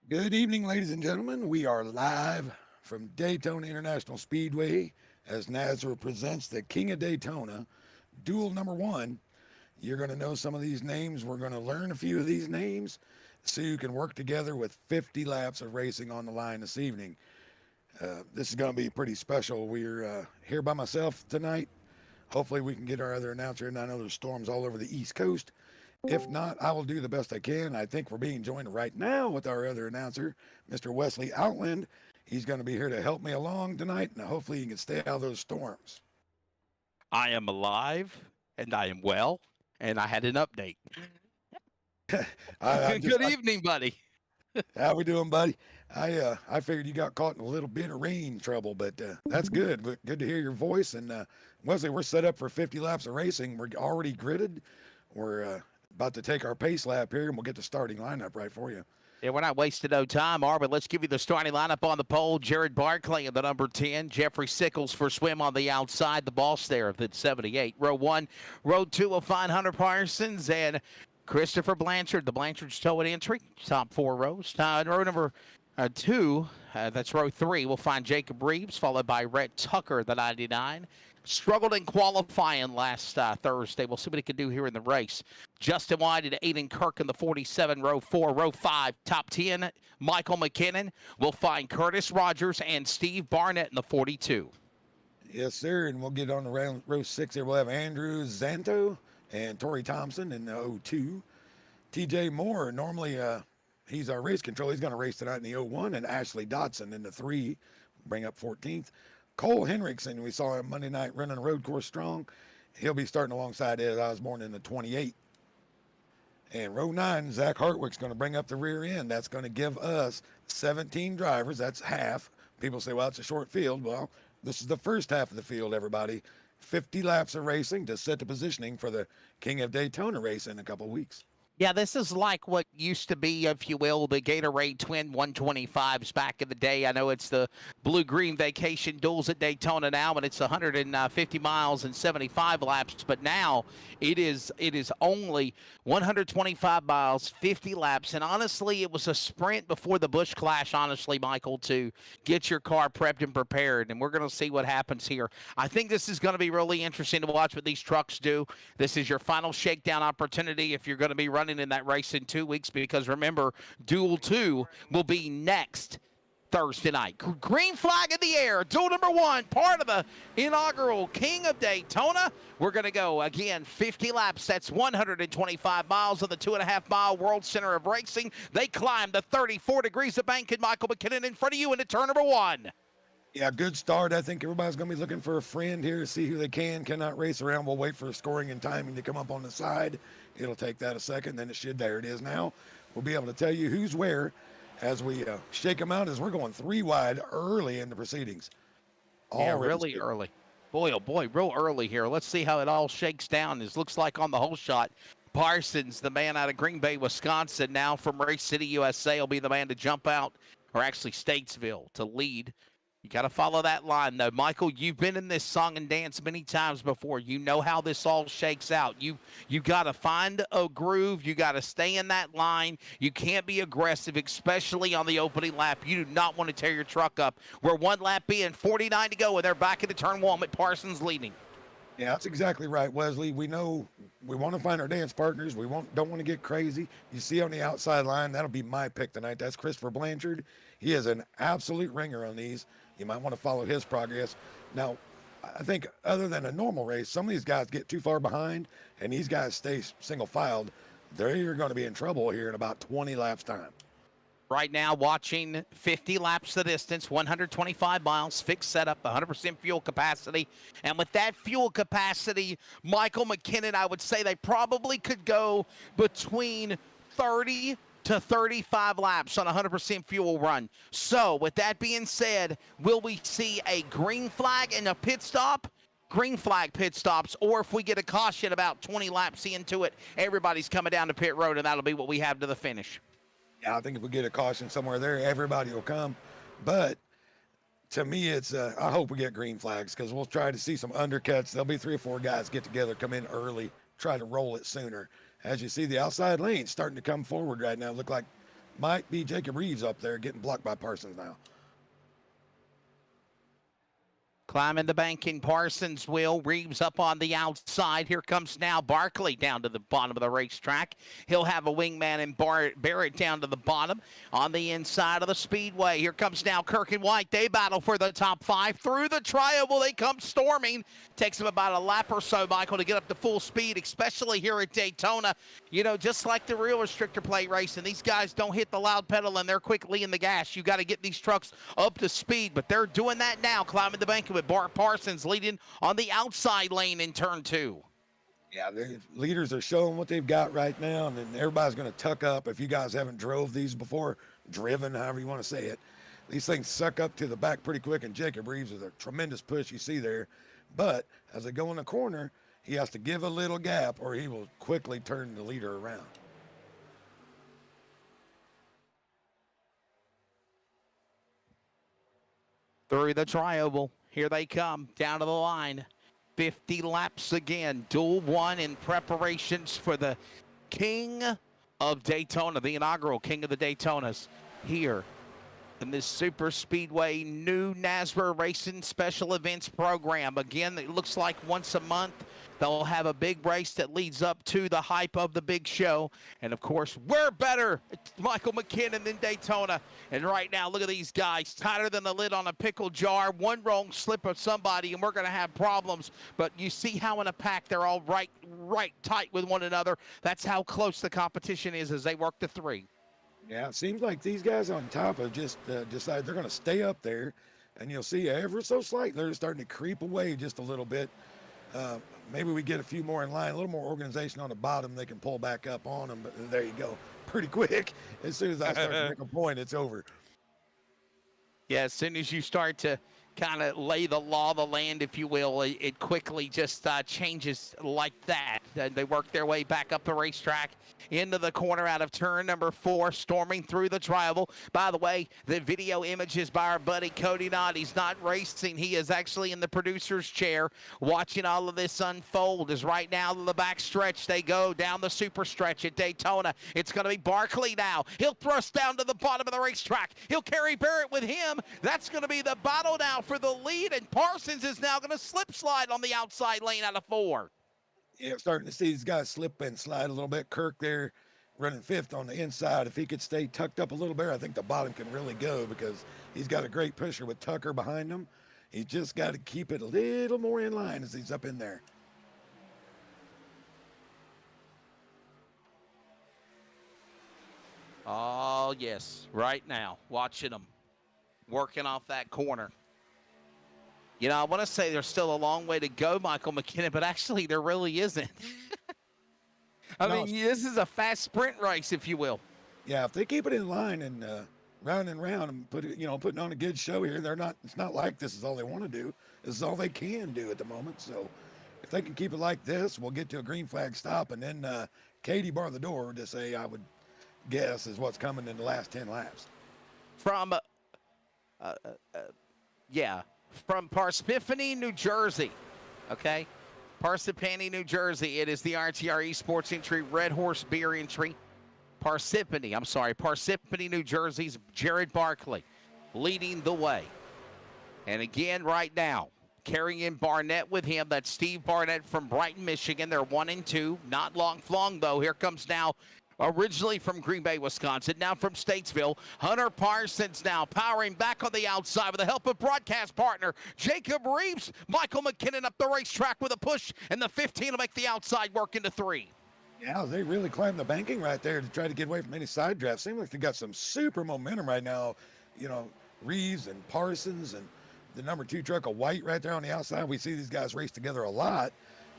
Good evening, ladies and gentlemen. We are live from Daytona International Speedway as NASRA presents the King of Daytona, Duel number one. You're going to know some of these names. We're going to learn a few of these names so you can work together with 50 laps of racing on the line this evening. This is going to be pretty special. We're here by myself tonight. Hopefully, we can get our other announcer in. I know there's storms all over the East Coast. If not, I will do the best I can. I think we're being joined right now with our other announcer, Mr. Wesley Outland. He's going to be here to help me along tonight, and hopefully he can stay out of those storms. I am alive and I am well, and I had an update. Good evening, buddy. How we doing, buddy? I figured you got caught in a little bit of rain trouble, but that's good. Good to hear your voice. And Wesley, we're set up for 50 laps of racing. We're already gridded. We're about to take our pace lap here, and we'll get the starting lineup right for you. Yeah, we're not wasting no time, are we? Let's give you the starting lineup on the pole. Jared Barclay in the number 10. Jeffrey Sickles for swim on the outside. The boss there at 78. Row 1. Row 2 will find Hunter Parsons and Christopher Blanchard. The Blanchards towing entry. Top 4 rows. Row number 2, that's row 3, we'll find Jacob Reeves, followed by Rhett Tucker, the 99. Struggled in qualifying last Thursday. We'll see what he can do here in the race. Justin White and Aiden Kirk in the 47, row 4. Row 5, top 10, Michael McKinnon. We'll find Curtis Rogers and Steve Barnett in the 42. Yes, sir. And we'll get on the row 6 here. We'll have Andrew Zanto and Tori Thompson in the 02. TJ Moore, normally he's our race control. He's going to race tonight in the 01. And Ashley Dotson in the 3, bring up 14th. Cole Henriksen, we saw him Monday night running road course strong. He'll be starting alongside Ed Osborne in the 28. And row 9, Zach Hartwick's going to bring up the rear end. That's going to give us 17 drivers. That's half. People say, well, it's a short field. Well, this is the first half of the field, everybody. 50 laps of racing to set the positioning for the King of Daytona race in a couple weeks. Yeah, this is like what used to be, if you will, the Gatorade Twin 125s back in the day. I know it's the blue-green vacation duels at Daytona now, and it's 150 miles and 75 laps. But now it is only 125 miles, 50 laps. And honestly, it was a sprint before the Busch Clash, honestly, Michael, to get your car prepped and prepared. And we're going to see what happens here. I think this is going to be really interesting to watch what these trucks do. This is your final shakedown opportunity if you're going to be running in that race in 2 weeks, because remember, Duel 2 will be next Thursday night. Green flag in the air. Duel number 1, part of the inaugural King of Daytona. We're going to go again 50 laps. That's 125 miles of the 2.5-mile World Center of Racing. They climb the 34 degrees of bank, and Michael McKinnon in front of you into turn number 1. Yeah, good start. I think everybody's going to be looking for a friend here to see who they cannot race around. We'll wait for scoring and timing to come up on the side. It'll take that a second, then it should. There it is now. We'll be able to tell you who's where as we shake them out, as we're going 3 wide early in the proceedings. Really early. Boy, oh boy, real early here. Let's see how it all shakes down. This looks like on the whole shot, Parsons, the man out of Green Bay, Wisconsin, now from Race City, USA, will be the man to jump out, or actually Statesville, to lead. You got to follow that line, though. Michael, you've been in this song and dance many times before. You know how this all shakes out. You got to find a groove. You got to stay in that line. You can't be aggressive, especially on the opening lap. You do not want to tear your truck up. We're 1 lap in, 49 to go, and they're back into turn 1 with Parsons leading. Yeah, that's exactly right, Wesley. We know we want to find our dance partners. We don't want to get crazy. You see on the outside line, that'll be my pick tonight. That's Christopher Blanchard. He is an absolute ringer on these. You might want to follow his progress. Now, I think other than a normal race, some of these guys get too far behind, and these guys stay single-filed. They're going to be in trouble here in about 20 laps time. Right now, watching 50 laps the distance, 125 miles, fixed setup, 100% fuel capacity. And with that fuel capacity, Michael McKinnon, I would say they probably could go between 30 to 35 laps on a 100% fuel run. So, with that being said, will we see a green flag and a pit stop? Green flag pit stops, or if we get a caution about 20 laps into it, everybody's coming down to pit road, and that'll be what we have to the finish. Yeah, I think if we get a caution somewhere there, everybody will come. But to me, it's I hope we get green flags, because we'll try to see some undercuts. There'll be 3 or 4 guys get together, come in early, try to roll it sooner. As you see, the outside lane starting to come forward right now. Look like might be Jacob Reeves up there getting blocked by Parsons now. Climbing the banking, Parsons will. Reeves up on the outside. Here comes now Barkley down to the bottom of the racetrack. He'll have a wingman and Barrett down to the bottom on the inside of the speedway. Here comes now Kirk and White. They battle for the top 5. Through the tri-oval, they come storming. Takes them about a lap or so, Michael, to get up to full speed, especially here at Daytona. You know, just like the real restrictor plate racing, these guys don't hit the loud pedal and they're quickly in the gas. You got to get these trucks up to speed, but they're doing that now, climbing the banking with Bart Parsons leading on the outside lane in turn 2. Yeah, the leaders are showing what they've got right now, and then everybody's going to tuck up. If you guys haven't drove these before, driven, however you want to say it, these things suck up to the back pretty quick, and Jacob Reeves is a tremendous push you see there. But as they go in the corner, he has to give a little gap or he will quickly turn the leader around. Through the tri-oval, here they come, down to the line. 50 laps again, Duel 1 in preparations for the King of Daytona, the inaugural King of the Daytonas here in this Super Speedway new NASRA Racing Special Events program. Again, it looks like once a month they'll have a big race that leads up to the hype of the big show. And of course, we're better, Michael McKinnon, than Daytona. And right now, look at these guys, tighter than the lid on a pickle jar. One wrong slip of somebody and we're going to have problems. But you see how in a pack they're all right tight with one another. That's how close the competition is as they work the 3. Yeah, it seems like these guys on top have just decided they're going to stay up there, and you'll see ever so slightly they're starting to creep away just a little bit. Maybe we get a few more in line, a little more organization on the bottom, they can pull back up on them, but there you go. Pretty quick. As soon as I start to make a point, it's over. Yeah, as soon as you start to kind of lay the law of the land, if you will, it quickly just changes like that. They work their way back up the racetrack into the corner out of turn number 4, storming through the tri-oval. By the way, the video images by our buddy Cody Knott. He's not racing. He is actually in the producer's chair watching all of this unfold. As right now to the back stretch, they go down the super stretch at Daytona. It's going to be Barkley now. He'll thrust down to the bottom of the racetrack. He'll carry Barrett with him. That's going to be the battle now for the lead, and Parsons is now going to slip slide on the outside lane out of 4. Yeah, starting to see these guys slip and slide a little bit. Kirk there running 5th on the inside. If he could stay tucked up a little bit, I think the bottom can really go because he's got a great pusher with Tucker behind him. He's just got to keep it a little more in line as he's up in there. Oh, yes, right now, watching them working off that corner. You know, I want to say there's still a long way to go, Michael McKinnon, but actually there really isn't. I mean, this is a fast sprint race, if you will. Yeah, if they keep it in line and round and round and putting on a good show here, it's not like this is all they want to do. This is all they can do at the moment. So if they can keep it like this, we'll get to a green flag stop, and then Katie bar the door to say, I would guess, is what's coming in the last 10 laps. From Parsippany, New Jersey. Okay? Parsippany, New Jersey. It is the RTR Esports entry, Red Horse Beer entry. Parsippany, New Jersey's Jared Barkley leading the way. And again, right now, carrying Barnett with him. That's Steve Barnett from Brighton, Michigan. They're 1 and 2. Not long flung, though. Here comes now, originally from Green Bay, Wisconsin, now from Statesville, Hunter Parsons now powering back on the outside with the help of broadcast partner Jacob Reeves. Michael McKinnon up the racetrack with a push, and the 15 will make the outside work into 3. Yeah, they really climbed the banking right there to try to get away from any side drafts. Seems like they got some super momentum right now. You know, Reeves and Parsons and the number 2 truck of White right there on the outside. We see these guys race together a lot,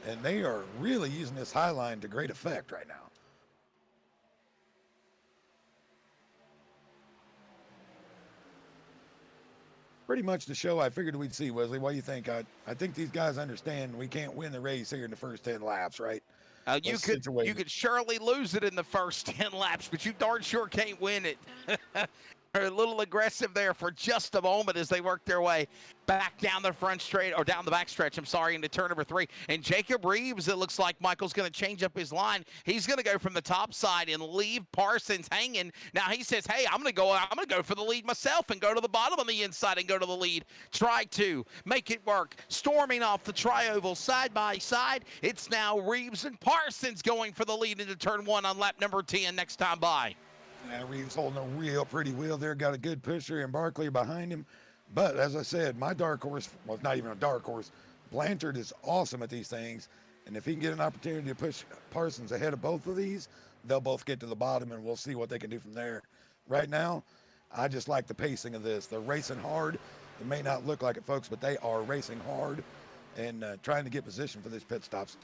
and they are really using this high line to great effect right now. Pretty much the show I figured we'd see, Wesley. What do you think? I think these guys understand we can't win the race here in the first 10 laps, right? You could surely lose it in the first 10 laps, but you darn sure can't win it. a little aggressive there for just a moment as they work their way back down the front straight, or down the back stretch, I'm sorry, into turn number 3. And Jacob Reeves, it looks like Michael's going to change up his line. He's going to go from the top side and leave Parsons hanging. Now he says, hey, I'm going to go for the lead myself and go to the bottom on the inside and go to the lead. Try to make it work. Storming off the tri-oval side by side. It's now Reeves and Parsons going for the lead into turn 1 on lap number 10 next time by. Reeves holding a real pretty wheel there. Got a good pusher and Barkley behind him. But as I said, my dark horse, well, not even a dark horse, Blanchard is awesome at these things. And if he can get an opportunity to push Parsons ahead of both of these, they'll both get to the bottom and we'll see what they can do from there. Right now, I just like the pacing of this. They're racing hard. It may not look like it, folks, but they are racing hard and trying to get position for these pit stops.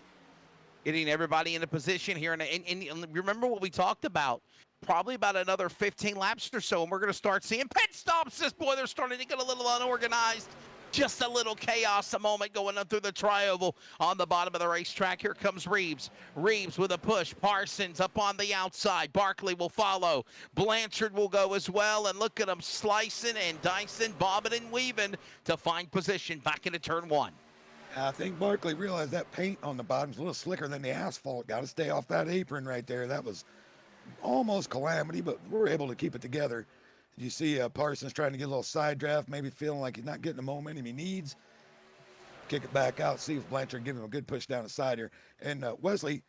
Getting everybody into position here. And remember what we talked about. Probably about another 15 laps or so, and we're going to start seeing pit stops. They're starting to get a little unorganized. Just a little chaos a moment going on through the tri-oval on the bottom of the racetrack. Here comes Reeves. Reeves with a push. Parsons up on the outside. Barkley will follow. Blanchard will go as well, and look at him slicing and dicing, bobbing and weaving to find position back into turn 1. I think Barkley realized that paint on the bottom's a little slicker than the asphalt. Got to stay off that apron right there. That was almost calamity, but we're able to keep it together. You see Parsons trying to get a little side draft, maybe feeling like he's not getting the momentum he needs. Kick it back out, see if Blanchard give him a good push down the side here. And Wesley,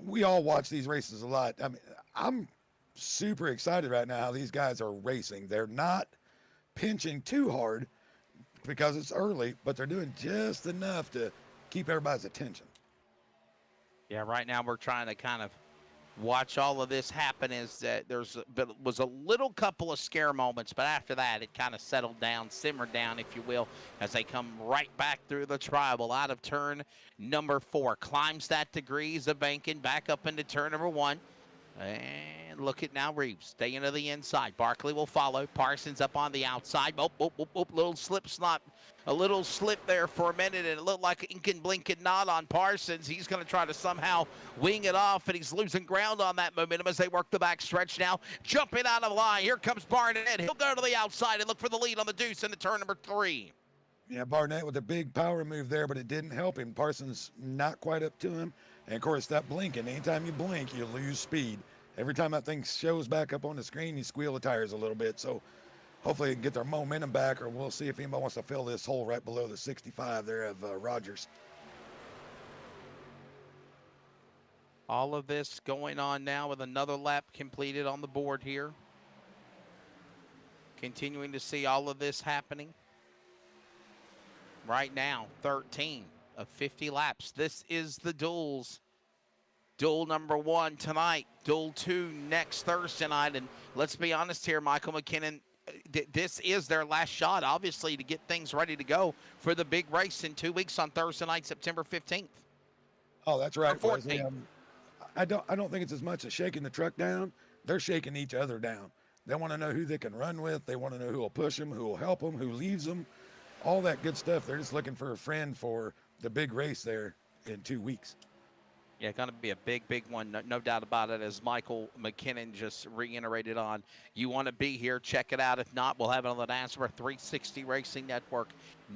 we all watch these races a lot. I mean, I'm super excited right now how these guys are racing. They're not pinching too hard because it's early, but they're doing just enough to keep everybody's attention. Yeah, right now we're trying to kind of watch all of this happen. Is that was a little couple of scare moments, but after that it kind of settled down, simmered down, if you will, as they come right back through the tri-oval out of turn number 4. Climbs that degrees of banking back up into turn number 1. And look at now Reeves staying to the inside. Barkley will follow. Parsons up on the outside. Little slip there for a minute, and it looked like an ink and blink and nod on Parsons. He's going to try to somehow wing it off, and he's losing ground on that momentum as they work the back stretch now. Jumping out of line. Here comes Barnett. He'll go to the outside and look for the lead on the deuce into turn number 3. Yeah, Barnett with a big power move there, but it didn't help him. Parsons not quite up to him. And, of course, that blinking, anytime you blink, you lose speed. Every time that thing shows back up on the screen, you squeal the tires a little bit. So hopefully they can get their momentum back, or we'll see if anybody wants to fill this hole right below the 65 there of Rogers. All of this going on now with another lap completed on the board here. Continuing to see all of this happening. Right now, 13 of 50 laps. This is the duels. Duel number 1 tonight, duel 2 next Thursday night. And let's be honest here, Michael McKinnon, this is their last shot, obviously, to get things ready to go for the big race in 2 weeks on Thursday night, September 15th. Oh, that's right. 14th. I don't think it's as much as shaking the truck down. They're shaking each other down. They want to know who they can run with. They want to know who will push them, who will help them, who leaves them, all that good stuff. They're just looking for a friend for the big race there in 2 weeks. Yeah, going to be a big, big one, no doubt about it, as Michael McKinnon just reiterated on. You want to be here, check it out. If not, we'll have it on the NASRA 360 Racing Network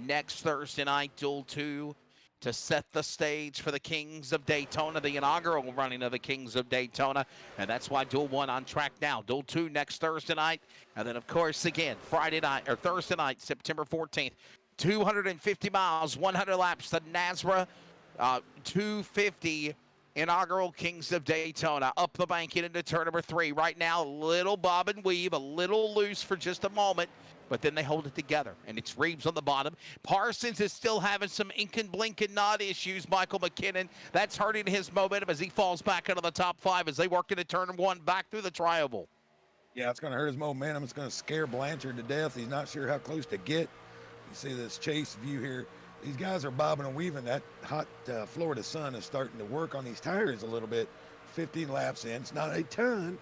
next Thursday night, Duel 2, to set the stage for the Kings of Daytona, the inaugural running of the Kings of Daytona. And that's why Duel 1 on track now. Duel 2 next Thursday night. And then, of course, again, Thursday night, September 14th, 250 miles, 100 laps, the NASRA 250 inaugural Kings of Daytona. Up the bank into turn number 3. Right now, a little bob and weave, a little loose for just a moment, but then they hold it together, and it's Reeves on the bottom. Parsons is still having some ink and blink and nod issues, Michael McKinnon. That's hurting his momentum as he falls back into the top 5 as they work into turn 1 back through the tri-oval. Yeah, it's going to hurt his momentum. It's going to scare Blanchard to death. He's not sure how close to get. You see this chase view here. These guys are bobbing and weaving. That hot Florida sun is starting to work on these tires a little bit. 15 laps in. It's not a ton,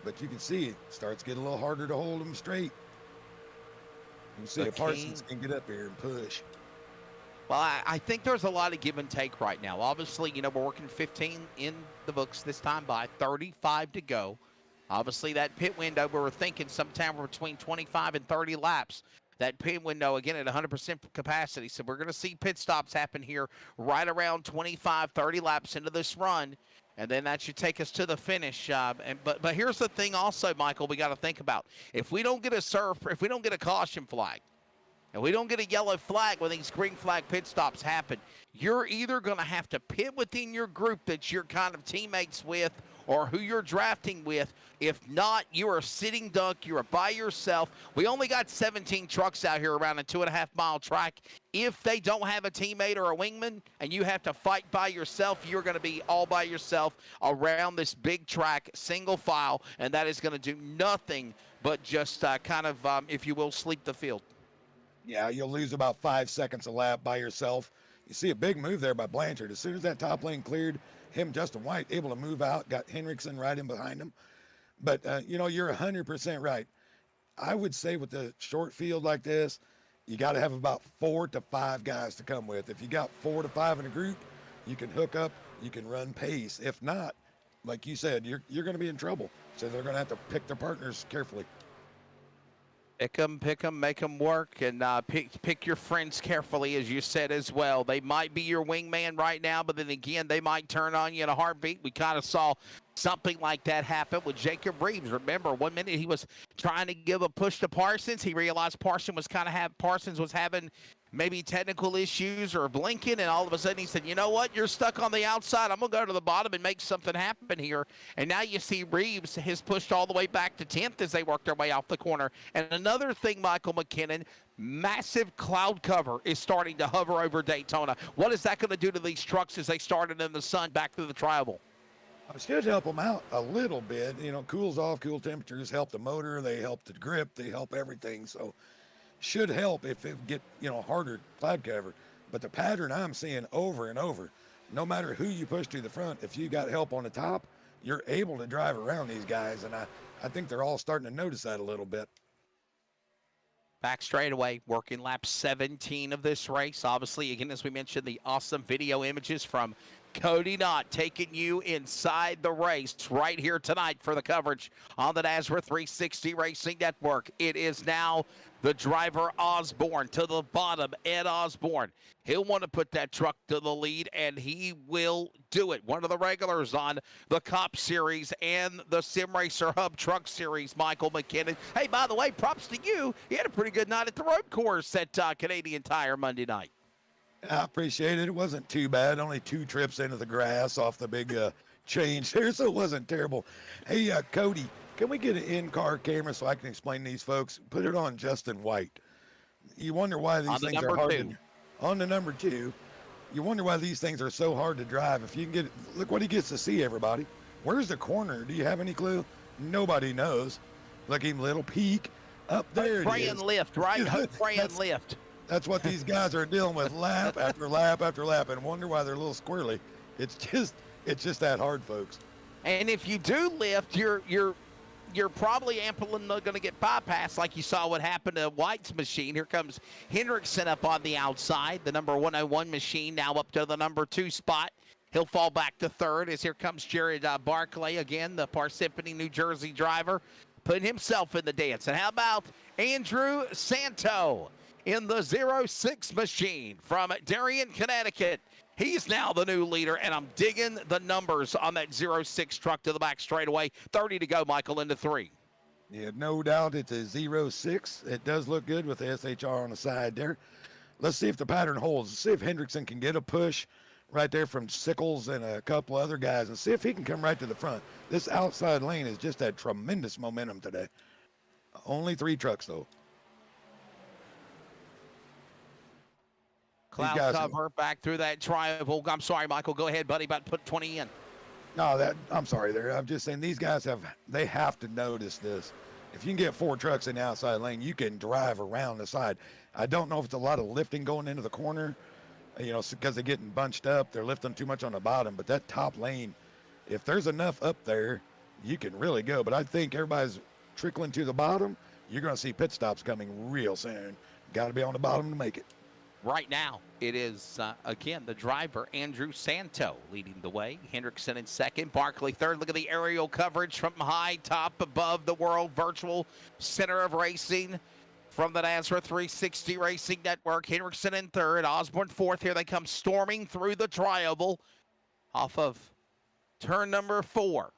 but you can see it starts getting a little harder to hold them straight. You can see if Parsons can get up here and push. Well, I think there's a lot of give and take right now. Obviously, we're working 15 in the books this time by 35 to go. Obviously, that pit window, we were thinking sometime between 25 and 30 laps. That pit window, again, at 100% capacity. So we're going to see pit stops happen here right around 25, 30 laps into this run. And then that should take us to the finish. But here's the thing also, Michael, we got to think about. If we don't get a caution flag, and we don't get a yellow flag when these green flag pit stops happen, you're either going to have to pit within your group that you're kind of teammates with or who you're drafting with. If not, you are sitting duck. You are by yourself. We only got 17 trucks out here around a 2.5-mile track. If they don't have a teammate or a wingman and you have to fight by yourself, you're going to be all by yourself around this big track, single file, and that is going to do nothing but just if you will, sleep the field. Yeah, you'll lose about 5 seconds a lap by yourself. You see a big move there by Blanchard. As soon as that top lane cleared, Justin White, able to move out, got Hendrickson right in behind him. But, you're 100% right. I would say with a short field like this, you got to have about 4 to 5 guys to come with. If you got 4 to 5 in a group, you can hook up, you can run pace. If not, like you said, you're going to be in trouble. So they're going to have to pick their partners carefully. Pick them, make them work, and pick your friends carefully, as you said as well. They might be your wingman right now, but then again, they might turn on you in a heartbeat. We kind of saw something like that happen with Jacob Reeves. Remember, 1 minute he was trying to give a push to Parsons. He realized Parsons was having maybe technical issues or blinking, and all of a sudden he said, you know what, you're stuck on the outside. I'm going to go to the bottom and make something happen here. And now you see Reeves has pushed all the way back to 10th as they work their way off the corner. And another thing, Michael McKinnon, massive cloud cover is starting to hover over Daytona. What is that going to do to these trucks as they started in the sun back through the tri-oval? It should help them out a little bit. Cools off, cool temperatures help the motor, they help the grip, they help everything. So should help if it get, harder cloud cover. But the pattern I'm seeing over and over, no matter who you push to the front, if you got help on the top, you're able to drive around these guys. And I think they're all starting to notice that a little bit. Back straightaway, working lap 17 of this race. Obviously, again, as we mentioned, the awesome video images from Cody Knott taking you inside the race right here tonight for the coverage on the NASRA 360 Racing Network. It is now the driver Osborne to the bottom, Ed Osborne. He'll want to put that truck to the lead, and he will do it. One of the regulars on the Cup Series and the Sim Racer Hub Truck Series, Michael McKinnon. Hey, by the way, props to you. You had a pretty good night at the road course at Canadian Tire Monday night. I appreciate it. It wasn't too bad. Only 2 trips into the grass off the big change there, so it wasn't terrible. Hey, Cody, can we get an in-car camera so I can explain these folks? Put it on Justin White. You wonder why these things are hard on the number 2. You wonder why these things are so hard to drive. If you can get it, look what he gets to see, everybody. Where's the corner? Do you have any clue? Nobody knows. Look, him little peak up there. Pray and lift, right? Pray and lift. That's what these guys are dealing with lap after lap after lap, and wonder why they're a little squirrely. It's just that hard, folks. And if you do lift, you're probably ample going to get bypassed, like you saw what happened to White's machine. Here comes Hendrickson up on the outside. The number 101 machine now up to the number 2 spot. He'll fall back to 3rd as here comes Jared Barclay again, the Parsippany, New Jersey driver, putting himself in the dance. And how about Andrew Santo in the 06 machine from Darien, Connecticut? He's now the new leader, and I'm digging the numbers on that 06 truck to the back straightaway. 30 to go, Michael, into 3. Yeah, no doubt it's a 06. It does look good with the SHR on the side there. Let's see if the pattern holds. Let's see if Hendrickson can get a push right there from Sickles and a couple other guys, and see if he can come right to the front. This outside lane has just had tremendous momentum today. Only 3 trucks, though. Cloud cover back through that tri-oval. I'm sorry, Michael. Go ahead, buddy. About to put 20 in. No, I'm sorry there. I'm just saying these guys have to notice this. If you can get 4 trucks in the outside lane, you can drive around the side. I don't know if it's a lot of lifting going into the corner, because they're getting bunched up. They're lifting too much on the bottom. But that top lane, if there's enough up there, you can really go. But I think everybody's trickling to the bottom. You're going to see pit stops coming real soon. Got to be on the bottom to make it. Right now, it is, again, the driver, Andrew Santo, leading the way. Hendrickson in second, Barkley third. Look at the aerial coverage from high top above the World Virtual Center of Racing from the NASRA 360 Racing Network. Hendrickson in third, Osborne fourth. Here they come storming through the tri-oval off of turn number 4.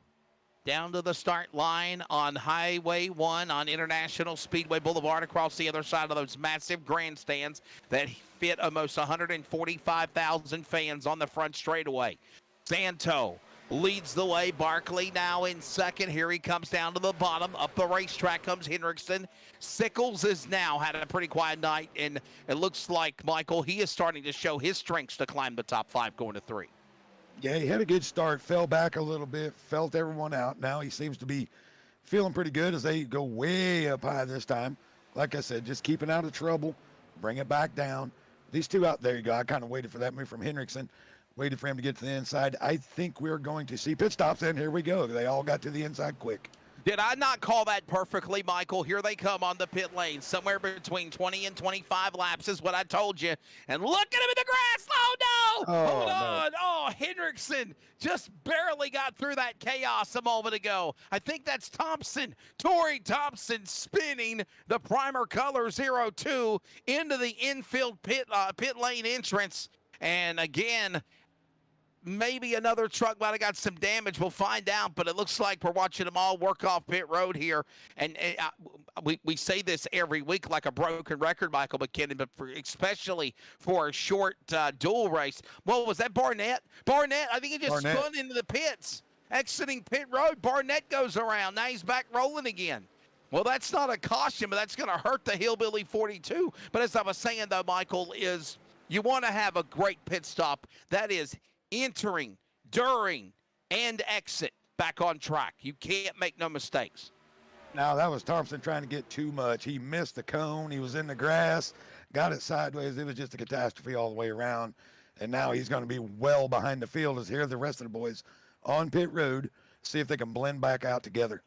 Down to the start line on Highway 1 on International Speedway Boulevard across the other side of those massive grandstands that fit almost 145,000 fans on the front straightaway. Santo leads the way. Barkley now in second. Here he comes down to the bottom. Up the racetrack comes Hendrickson. Sickles has now had a pretty quiet night, and it looks like, Michael, he is starting to show his strengths to climb the top 5 going to 3. Yeah, he had a good start, fell back a little bit, felt everyone out. Now he seems to be feeling pretty good as they go way up high this time. Like I said, just keeping out of trouble, bring it back down. These two out there you go. I kind of waited for that move from Hendrickson, waited for him to get to the inside. I think we're going to see pit stops, and here we go. They all got to the inside quick. Did I not call that perfectly, Michael? Here they come on the pit lane. Somewhere between 20 and 25 laps is what I told you. And look at him in the grass. Oh, no. Hold on. No. Oh, Hendrickson just barely got through that chaos a moment ago. I think that's Thompson. Tory Thompson spinning the primer color 02 into the infield pit lane entrance. And again, maybe another truck might have got some damage. We'll find out, but it looks like we're watching them all work off pit road here. And we say this every week like a broken record, Michael McKinnon, but especially for a short dual race. What was that, Barnett? Barnett, I think he just spun into the pits. Exiting pit road, Barnett goes around. Now he's back rolling again. Well, that's not a caution, but that's going to hurt the Hillbilly 42. But as I was saying, though, Michael, is you want to have a great pit stop. That is entering, during, and exit back on track. You can't make no mistakes. Now, that was Thompson trying to get too much. He missed the cone. He was in the grass, got it sideways. It was just a catastrophe all the way around. And now he's going to be well behind the field as here the rest of the boys on pit road, see if they can blend back out together.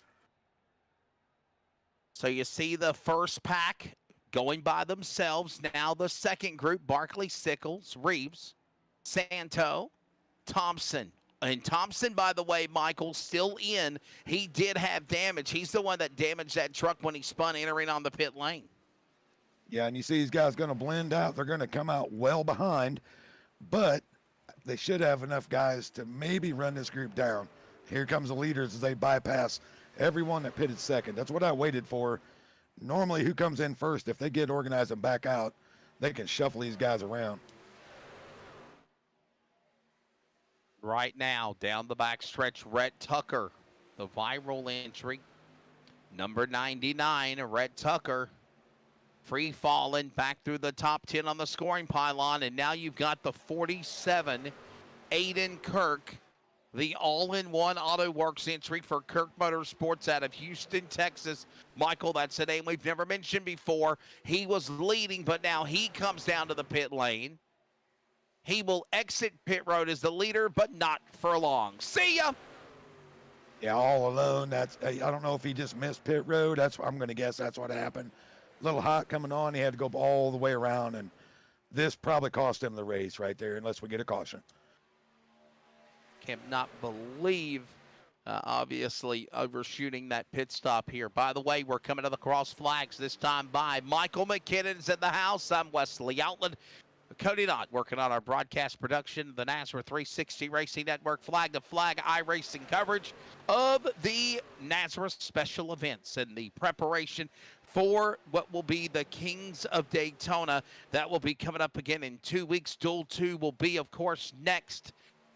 So you see the first pack going by themselves. Now the second group, Barkley, Sickles, Reeves, Santo, Thompson. And Thompson, by the way, Michael, still in. He did have damage. He's the one that damaged that truck when he spun entering on the pit lane. Yeah, and you see these guys going to blend out. They're going to come out well behind, but they should have enough guys to maybe run this group down. Here comes the leaders as they bypass everyone that pitted second. That's what I waited for. Normally, who comes in first, if they get organized and back out, they can shuffle these guys around. Right now, down the backstretch, Rhett Tucker, the viral entry. Number 99, Rhett Tucker, free falling back through the top 10 on the scoring pylon. And now you've got the 47, Aiden Kirk, the all-in-one Auto Works entry for Kirk Motorsports out of Houston, Texas. Michael, that's a name we've never mentioned before. He was leading, but now he comes down to the pit lane. He will exit pit road as the leader, but not for long. See ya. Yeah, all alone. I don't know if he just missed pit road. I'm going to guess that's what happened. A little hot coming on. He had to go all the way around, and this probably cost him the race right there, unless we get a caution. Cannot believe, obviously, overshooting that pit stop here. By the way, we're coming to the cross flags this time by Michael McKinnon's in the house. I'm Wesley Outland. Cody Knott working on our broadcast production, the NASRA 360 Racing Network flag-to-flag iRacing coverage of the NASRA special events and the preparation for what will be the Kings of Daytona. That will be coming up again in 2 weeks. Duel 2 will be, of course, next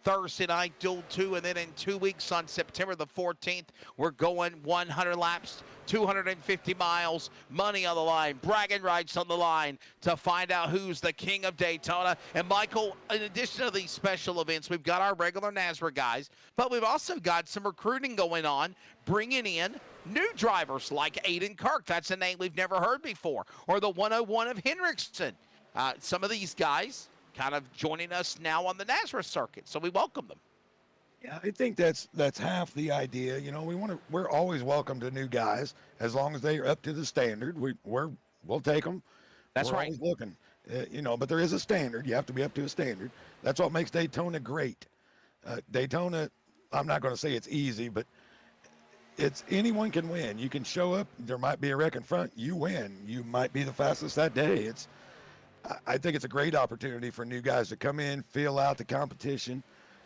Thursday night, Duel 2, and then in 2 weeks on September the 14th, we're going 100 laps, 250 miles, money on the line, bragging rights on the line to find out who's the king of Daytona. And Michael, in addition to these special events, we've got our regular NASRA guys, but we've also got some recruiting going on, bringing in new drivers like Aiden Kirk. That's a name we've never heard before. Or the 101 of Hendrickson. Some of these guys kind of joining us now on the NASRA circuit, so we welcome them. Yeah, I think that's half the idea. You know, we're always welcome to new guys as long as they are up to the standard. We'll take them. That's we're right. Always looking. But there is a standard. You have to be up to a standard. That's what makes Daytona great. Daytona, I'm not going to say it's easy, but it's anyone can win. You can show up. There might be a wreck in front. You win. You might be the fastest that day. I think it's a great opportunity for new guys to come in, feel out the competition,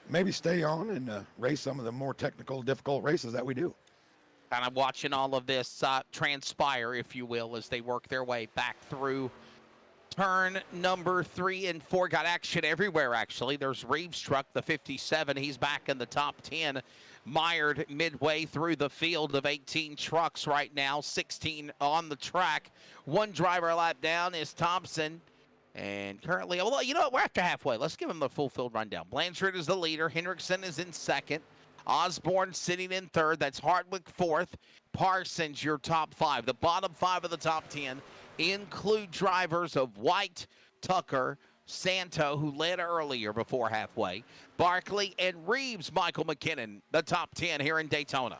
maybe stay on and race some of the more technical, difficult races that we do. Kind of watching all of this transpire, if you will, as they work their way back through turn number 3 and 4. Got action everywhere, actually. There's Reeves' truck, the 57. He's back in the top 10. Mired midway through the field of 18 trucks right now, 16 on the track. One driver lap down is Thompson. And currently, well, you know what? We're after halfway. Let's give him the full field rundown. Blanchard is the leader. Hendrickson is in second. Osborne sitting in third. That's Hardwick fourth. Parsons, your top 5. The bottom 5 of the top 10 include drivers of White, Tucker, Santo, who led earlier before halfway, Barkley, and Reeves, Michael McKinnon, the top 10 here in Daytona.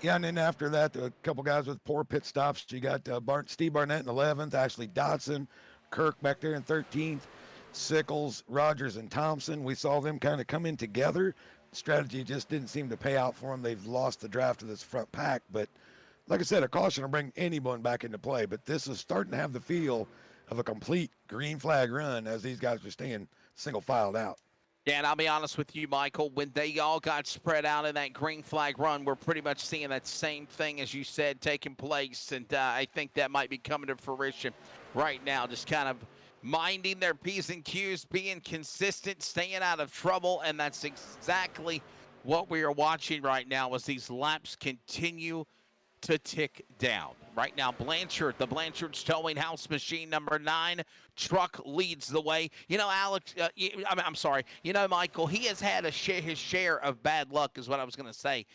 Yeah, and then after that, a couple guys with poor pit stops. You got Steve Barnett in 11th, Ashley Dotson, Kirk back there in 13th, Sickles, Rogers, and Thompson. We saw them kind of come in together. Strategy just didn't seem to pay out for them. They've lost the draft of this front pack, but like I said, a caution will bring anyone back into play, but this is starting to have the feel of a complete green flag run as these guys are staying single filed out. Yeah, and I'll be honest with you, Michael, when they all got spread out in that green flag run, we're pretty much seeing that same thing, as you said, taking place, and I think that might be coming to fruition right now, just kind of minding their P's and Q's, being consistent, staying out of trouble, and that's exactly what we are watching right now as these laps continue to tick down. Right now, Blanchard, the Blanchard's Towing House machine number 9 truck leads the way. You know, Alex, I'm sorry. You know, Michael, he has had his share of bad luck is what I was going to say.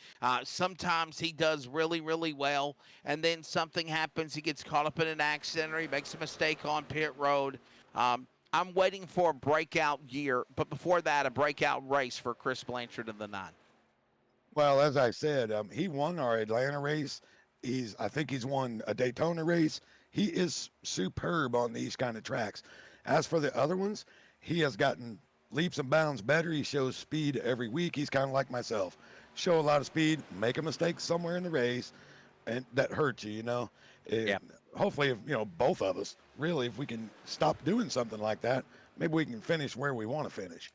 Sometimes he does really, really well, and then something happens. He gets caught up in an accident or he makes a mistake on pit road. I'm waiting for a breakout year, but before that, a breakout race for Chris Blanchard in the 9. Well, as I said, he won our Atlanta race. I think he's won a Daytona race. He is superb on these kind of tracks. As for the other ones, he has gotten leaps and bounds better. He shows speed every week. He's kind of like myself. Show a lot of speed, make a mistake somewhere in the race, and that hurts you, you know. Yeah. Hopefully, if, both of us, really, if we can stop doing something like that, maybe we can finish where we want to finish.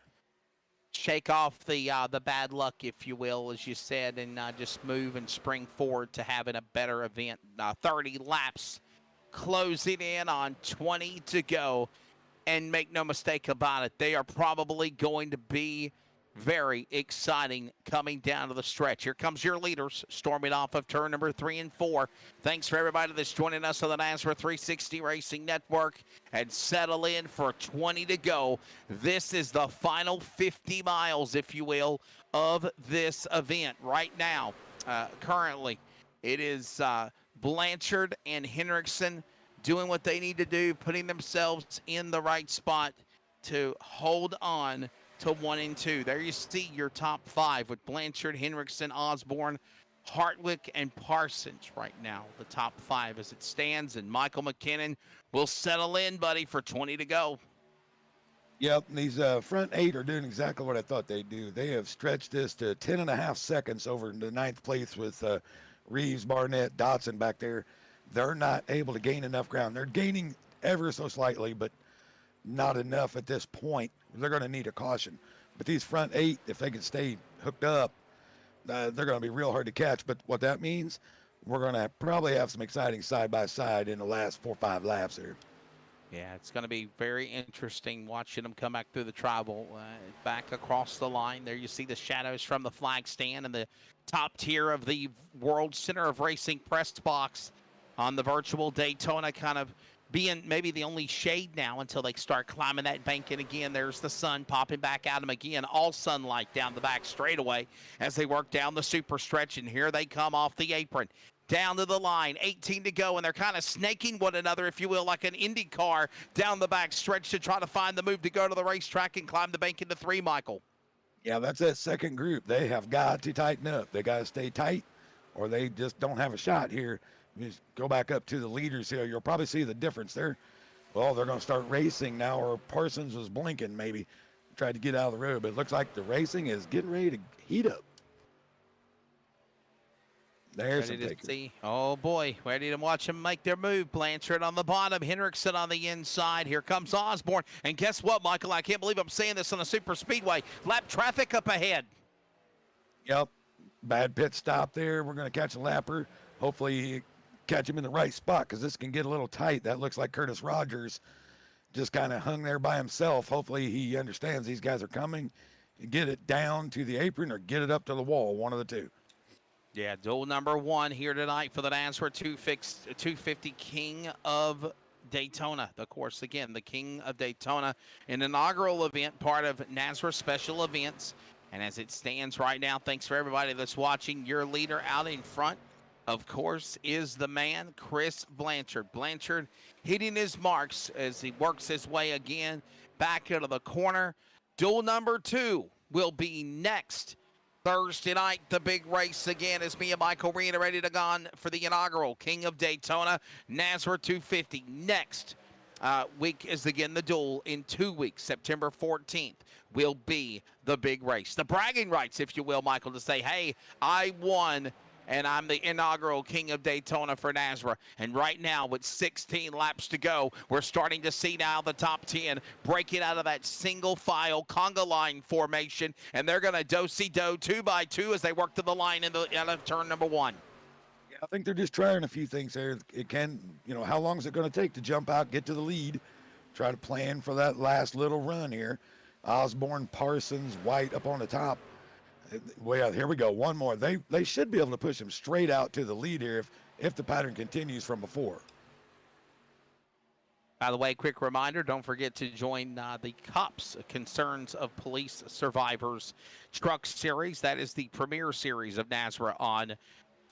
Shake off the bad luck, if you will, as you said, and just move and spring forward to having a better event. 30 laps closing in on 20 to go, and make no mistake about it, they are probably going to be very exciting coming down to the stretch. Here comes your leaders storming off of turn number 3 and 4. Thanks for everybody that's joining us on the NASRA 360 Racing Network, and settle in for 20 to go. This is the final 50 miles, if you will, of this event right now. Currently, it is Blanchard and Hendrickson doing what they need to do, putting themselves in the right spot to hold on to 1 and 2. There you see your top 5 with Blanchard, Hendrickson, Osborne, Hartwick, and Parsons right now. The top 5 as it stands, and Michael McKinnon will settle in, buddy, for 20 to go. Yep, these front 8 are doing exactly what I thought they'd do. They have stretched this to 10.5 seconds over the 9th place with Reeves, Barnett, Dotson back there. They're not able to gain enough ground. They're gaining ever so slightly, but not enough at this point. They're going to need a caution. But these front 8, if they can stay hooked up, they're going to be real hard to catch. But what that means, we're going to probably have some exciting side-by-side in the last 4 or 5 laps here. Yeah, it's going to be very interesting watching them come back through the tribal, back across the line. There you see the shadows from the flag stand and the top tier of the World Center of Racing press box on the virtual Daytona, kind of being maybe the only shade now until they start climbing that bank. And again, there's the sun popping back at them again, all sunlight down the back straightaway as they work down the super stretch. And here they come off the apron, down to the line, 18 to go, and they're kind of snaking one another, if you will, like an Indy car down the back stretch to try to find the move to go to the racetrack and climb the bank into 3, Michael. Yeah, that's that second group. They have got to tighten up. They got to stay tight, or they just don't have a shot here. You just go back up to the leaders here. You'll probably see the difference there. Well, they're going to start racing now, or Parsons was blinking maybe, tried to get out of the road, but it looks like the racing is getting ready to heat up. There's Ready some to takers. see. Oh, boy. Ready to watch them make their move. Blanchard on the bottom. Hendrickson on the inside. Here comes Osborne. And guess what, Michael? I can't believe I'm saying this on a super speedway. Lap traffic up ahead. Yep. Bad pit stop there. We're going to catch a lapper. Hopefully catch him in the right spot because this can get a little tight. That looks like Curtis Rogers just kind of hung there by himself. Hopefully he understands these guys are coming. Get it down to the apron or get it up to the wall, one of the two. Yeah, duel number 1 here tonight for the NASRA 250 King of Daytona. Of course, again, the King of Daytona, an inaugural event, part of NASRA special events. And as it stands right now, thanks for everybody that's watching. Your leader out in front, of course, is the man, Chris Blanchard. Blanchard hitting his marks as he works his way again back into the corner. Duel number 2 will be next Thursday night. The big race again is me and Michael Rena ready to go for the inaugural King of Daytona NASRA 250. Next week is again the duel. In 2 weeks, September 14th, will be the big race. The bragging rights, if you will, Michael, to say, hey, I won and I'm the inaugural King of Daytona for NASRA. And right now, with 16 laps to go, we're starting to see now the top 10 breaking out of that single file conga line formation, and they're going to do-si-do 2 by 2 as they work to the line in the out of turn number 1. Yeah, I think they're just trying a few things there. It can, how long is it going to take to jump out, get to the lead, try to plan for that last little run here. Osborne, Parsons, White up on the top. Well, here we go. One more. They should be able to push him straight out to the lead here if the pattern continues from before. By the way, quick reminder, don't forget to join the COPS, Concerns of Police Survivors Truck Series. That is the premier series of NASRA on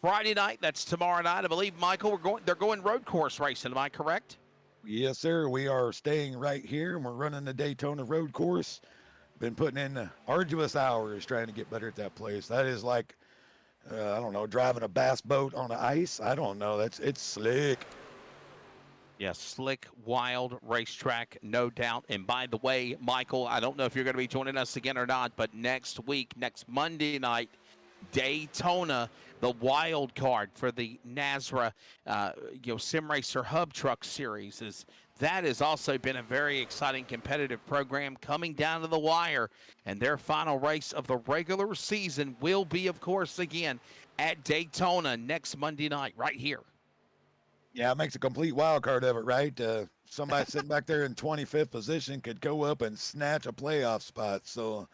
Friday night. That's tomorrow night. I believe, Michael, they're going road course racing. Am I correct? Yes, sir. We are staying right here, and we're running the Daytona road course. Been putting in arduous hours trying to get better at that place. That is like, I don't know, driving a bass boat on the ice. I don't know. It's slick. Yeah, slick, wild racetrack, no doubt. And by the way, Michael, I don't know if you're going to be joining us again or not, but next Monday night, Daytona, the wild card for the NASRA, Sim Racer Hub Truck Series that has also been a very exciting competitive program coming down to the wire. And their final race of the regular season will be, of course, again at Daytona next Monday night, right here. Yeah, it makes a complete wild card of it, right? Somebody sitting back there in 25th position could go up and snatch a playoff spot. So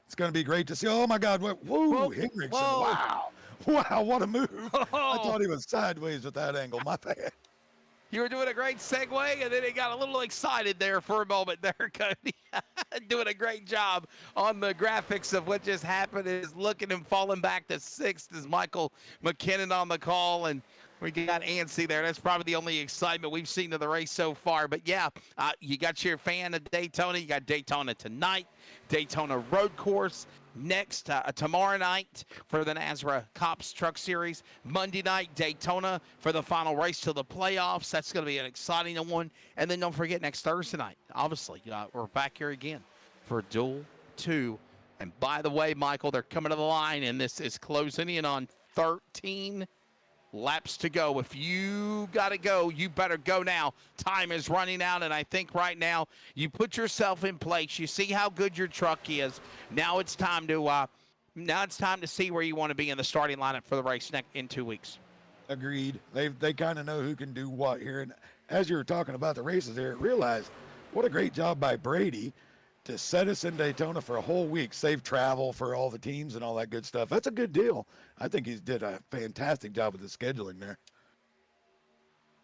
it's going to be great to see. Oh, my God. Whoa, Hendrickson. Wow. Wow, what a move. I thought he was sideways with that angle. My bad. You were doing a great segue, and then he got a little excited there for a moment there, Cody. Doing a great job on the graphics of what just happened. Is looking and falling back to 6th is Michael McKinnon on the call, and we got antsy there. That's probably the only excitement we've seen of the race so far. But, yeah, you got your fan of Daytona. You got Daytona tonight, Daytona road course. Next, tomorrow night for the NASRA Cops Truck Series. Monday night, Daytona for the final race to the playoffs. That's going to be an exciting one. And then don't forget, next Thursday night, obviously, we're back here again for Duel 2. And by the way, Michael, they're coming to the line, and this is closing in on 13 laps to go. If you got to go, you better go now. Time is running out, and I think right now you put yourself in place. You see how good your truck is. Now it's time to see where you want to be in the starting lineup for the race in 2 weeks. Agreed. They kind of know who can do what here. And as you were talking about the races there, realize what a great job by Brady to set us in Daytona for a whole week, save travel for all the teams and all that good stuff. That's a good deal. I think he did a fantastic job with the scheduling there.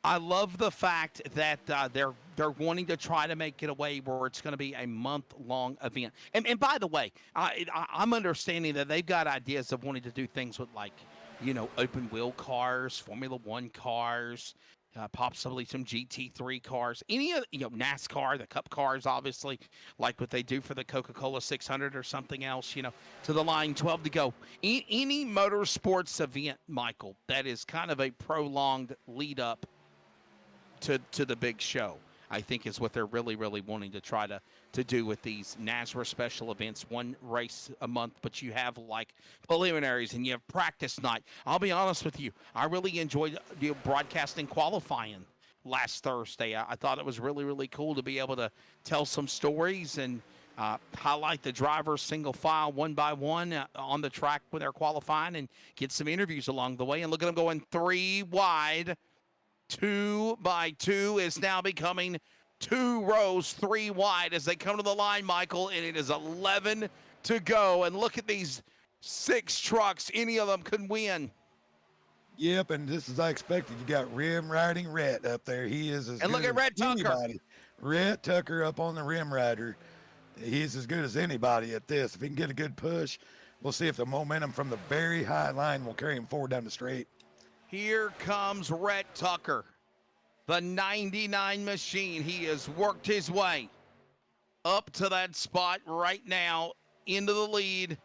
I love the fact that they're wanting to try to make it a way where it's going to be a month-long event. And by the way, I'm understanding that they've got ideas of wanting to do things with, like, open wheel cars, Formula One cars, possibly some GT3 cars, any of NASCAR, the Cup cars, obviously, like what they do for the Coca-Cola 600 or something else, to the line, 12 to go. Any motorsports event, Michael, that is kind of a prolonged lead up to the big show. I think is what they're really, really wanting to try to do with these NASRA special events. One race a month, but you have like preliminaries and you have practice night. I'll be honest with you, I really enjoyed broadcasting qualifying last Thursday. I thought it was really, really cool to be able to tell some stories and highlight the drivers single file one by one on the track when they're qualifying and get some interviews along the way. And look at them going 3 wide. 2 by 2 is now becoming 2 rows, 3 wide as they come to the line, Michael, and it is 11 to go. And look at these 6 trucks. Any of them can win. Yep, and just as I expected, you got rim riding Rhett up there. He is as and good look at as Rhett Tucker. anybody. Rhett Tucker up on the rim rider. He's as good as anybody at this. If he can get a good push, we'll see if the momentum from the very high line will carry him forward down the straight. Here comes Rhett Tucker, the 99 machine. He has worked his way up to that spot right now into the lead.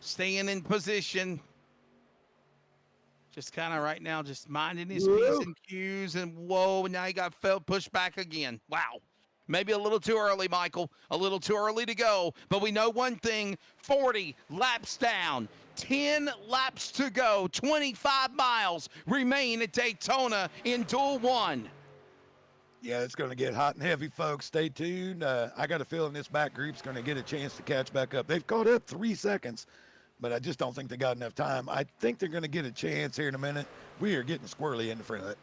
Staying in position. Just kind of right now, just minding his P's and Q's. And whoa, now he got pushed back again. Wow. Maybe a little too early, Michael. A little too early to go. But we know one thing, 40 laps down. 10 laps to go. 25 miles remain at Daytona in Duel 1. Yeah, it's going to get hot and heavy, folks. Stay tuned. I got a feeling this back group's going to get a chance to catch back up. They've caught up 3 seconds, but I just don't think they got enough time. I think they're going to get a chance here in a minute. We are getting squirrely in the front of it.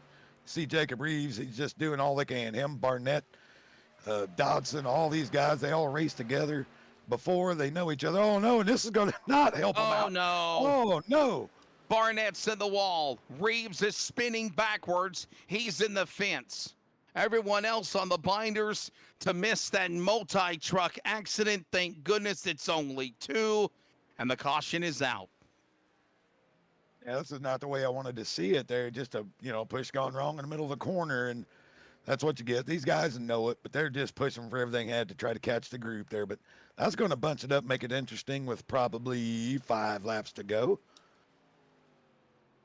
See Jacob Reeves, he's just doing all they can. Him, Barnett, Dodson, all these guys, they all race together before they know each other. Oh, no, and this is going to not help them out. Oh, no. Oh, no. Barnett's in the wall. Reeves is spinning backwards. He's in the fence. Everyone else on the binders to miss that multi-truck accident. Thank goodness it's only 2, and the caution is out. Yeah, this is not the way I wanted to see it there. Just a, push gone wrong in the middle of the corner, and that's what you get. These guys know it, but they're just pushing for everything they had to try to catch the group there. But that's going to bunch it up, make it interesting with probably 5 laps to go.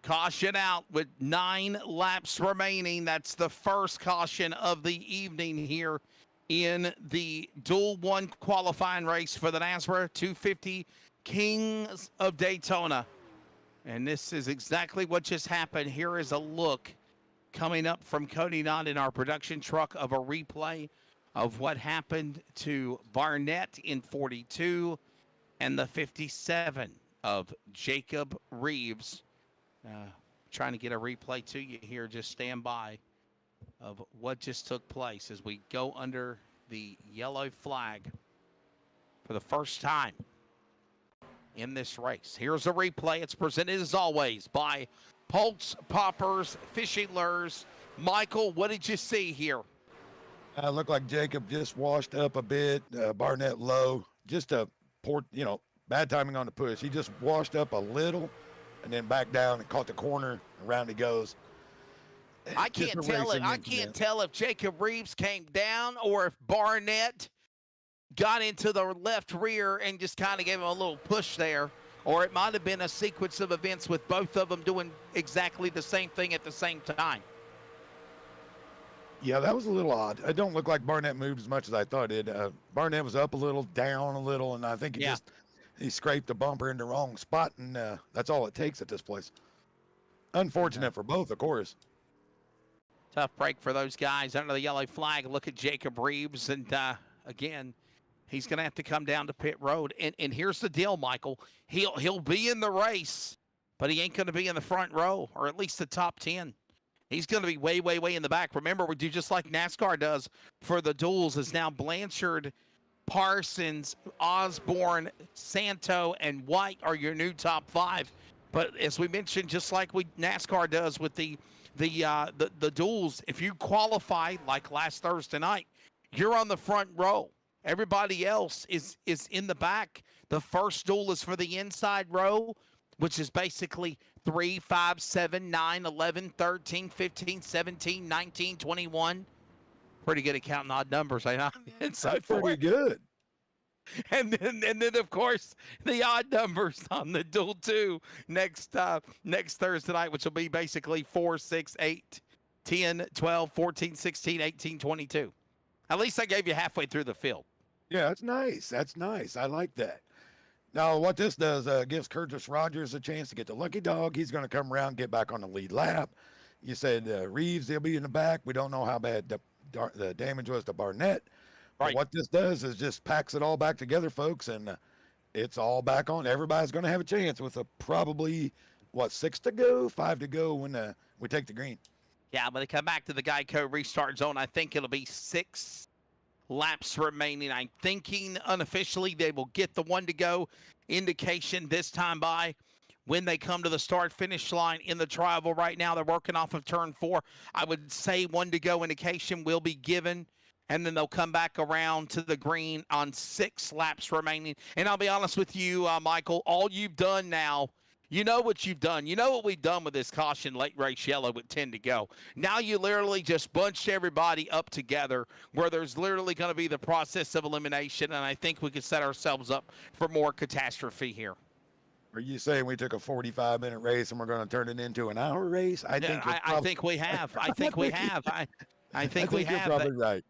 Caution out with 9 laps remaining. That's the first caution of the evening here in the Duel 1 qualifying race for the NASRA 250 Kings of Daytona. And this is exactly what just happened. Here is a look coming up from Cody Knott in our production truck of a replay of what happened to Barnett in 42 and the 57 of Jacob Reeves. Trying to get a replay to you here. Just stand by of what just took place as we go under the yellow flag for the first time in this race. Here's a replay. It's presented as always by Pulse Poppers Fishing Lures. Michael, what did you see here? Looked like Jacob just washed up a bit. Barnett low. Just a poor, bad timing on the push. He just washed up a little and then back down and caught the corner. Around he goes. I can't tell if Jacob Reeves came down or if Barnett got into the left rear and just kind of gave him a little push there. Or it might have been a sequence of events with both of them doing exactly the same thing at the same time. Yeah, that was a little odd. It don't look like Barnett moved as much as I thought it did. Barnett was up a little, down a little, and I think he scraped the bumper in the wrong spot, and that's all it takes at this place. Unfortunate for both, of course. Tough break for those guys under the yellow flag. Look at Jacob Reeves, and again, he's going to have to come down to pit road. And here's the deal, Michael. He'll be in the race, but he ain't going to be in the front row, or at least the top 10. He's going to be way, way, way in the back. Remember, we do just like NASCAR does for the duels is now Blanchard, Parsons, Osborne, Santo, and White are your new top 5. But as we mentioned, just like NASCAR does with the duels, if you qualify like last Thursday night, you're on the front row. Everybody else is in the back. The first duel is for the inside row, which is basically 3, 5, 7, 9, 11, 13, 15, 17, 19, 21. Pretty good at counting odd numbers, I know. And so That's pretty good. And then of course the odd numbers on the Duel 2 next Thursday night, which will be basically 4, 6, 8. 10, 12, 14, 16, 18, 22. At least I gave you halfway through the field. Yeah, that's nice. That's nice. I like that. Now, what this does gives Curtis Rogers a chance to get the lucky dog. He's going to come around, get back on the lead lap. You said Reeves, he'll be in the back. We don't know how bad the damage was to Barnett. But Right. what this does is just packs it all back together, folks, and it's all back on. Everybody's going to have a chance with probably, 6 to go, 5 to go when we take the green. Yeah, when they come back to the Geico restart zone, I think it'll be 6 laps remaining. I'm thinking unofficially they will get the 1 to go indication this time by when they come to the start-finish line in the trioval. Right now, they're working off of turn 4. I would say 1 to go indication will be given, and then they'll come back around to the green on 6 laps remaining. And I'll be honest with you, Michael, all you've done now, you know what you've done. You know what we've done with this caution late race yellow with 10 to go. Now you literally just bunched everybody up together where there's literally going to be the process of elimination, and I think we could set ourselves up for more catastrophe here. Are you saying we took a 45-minute race and we're going to turn it into an hour race? I think we have. I think we have. I think we have. You're probably right.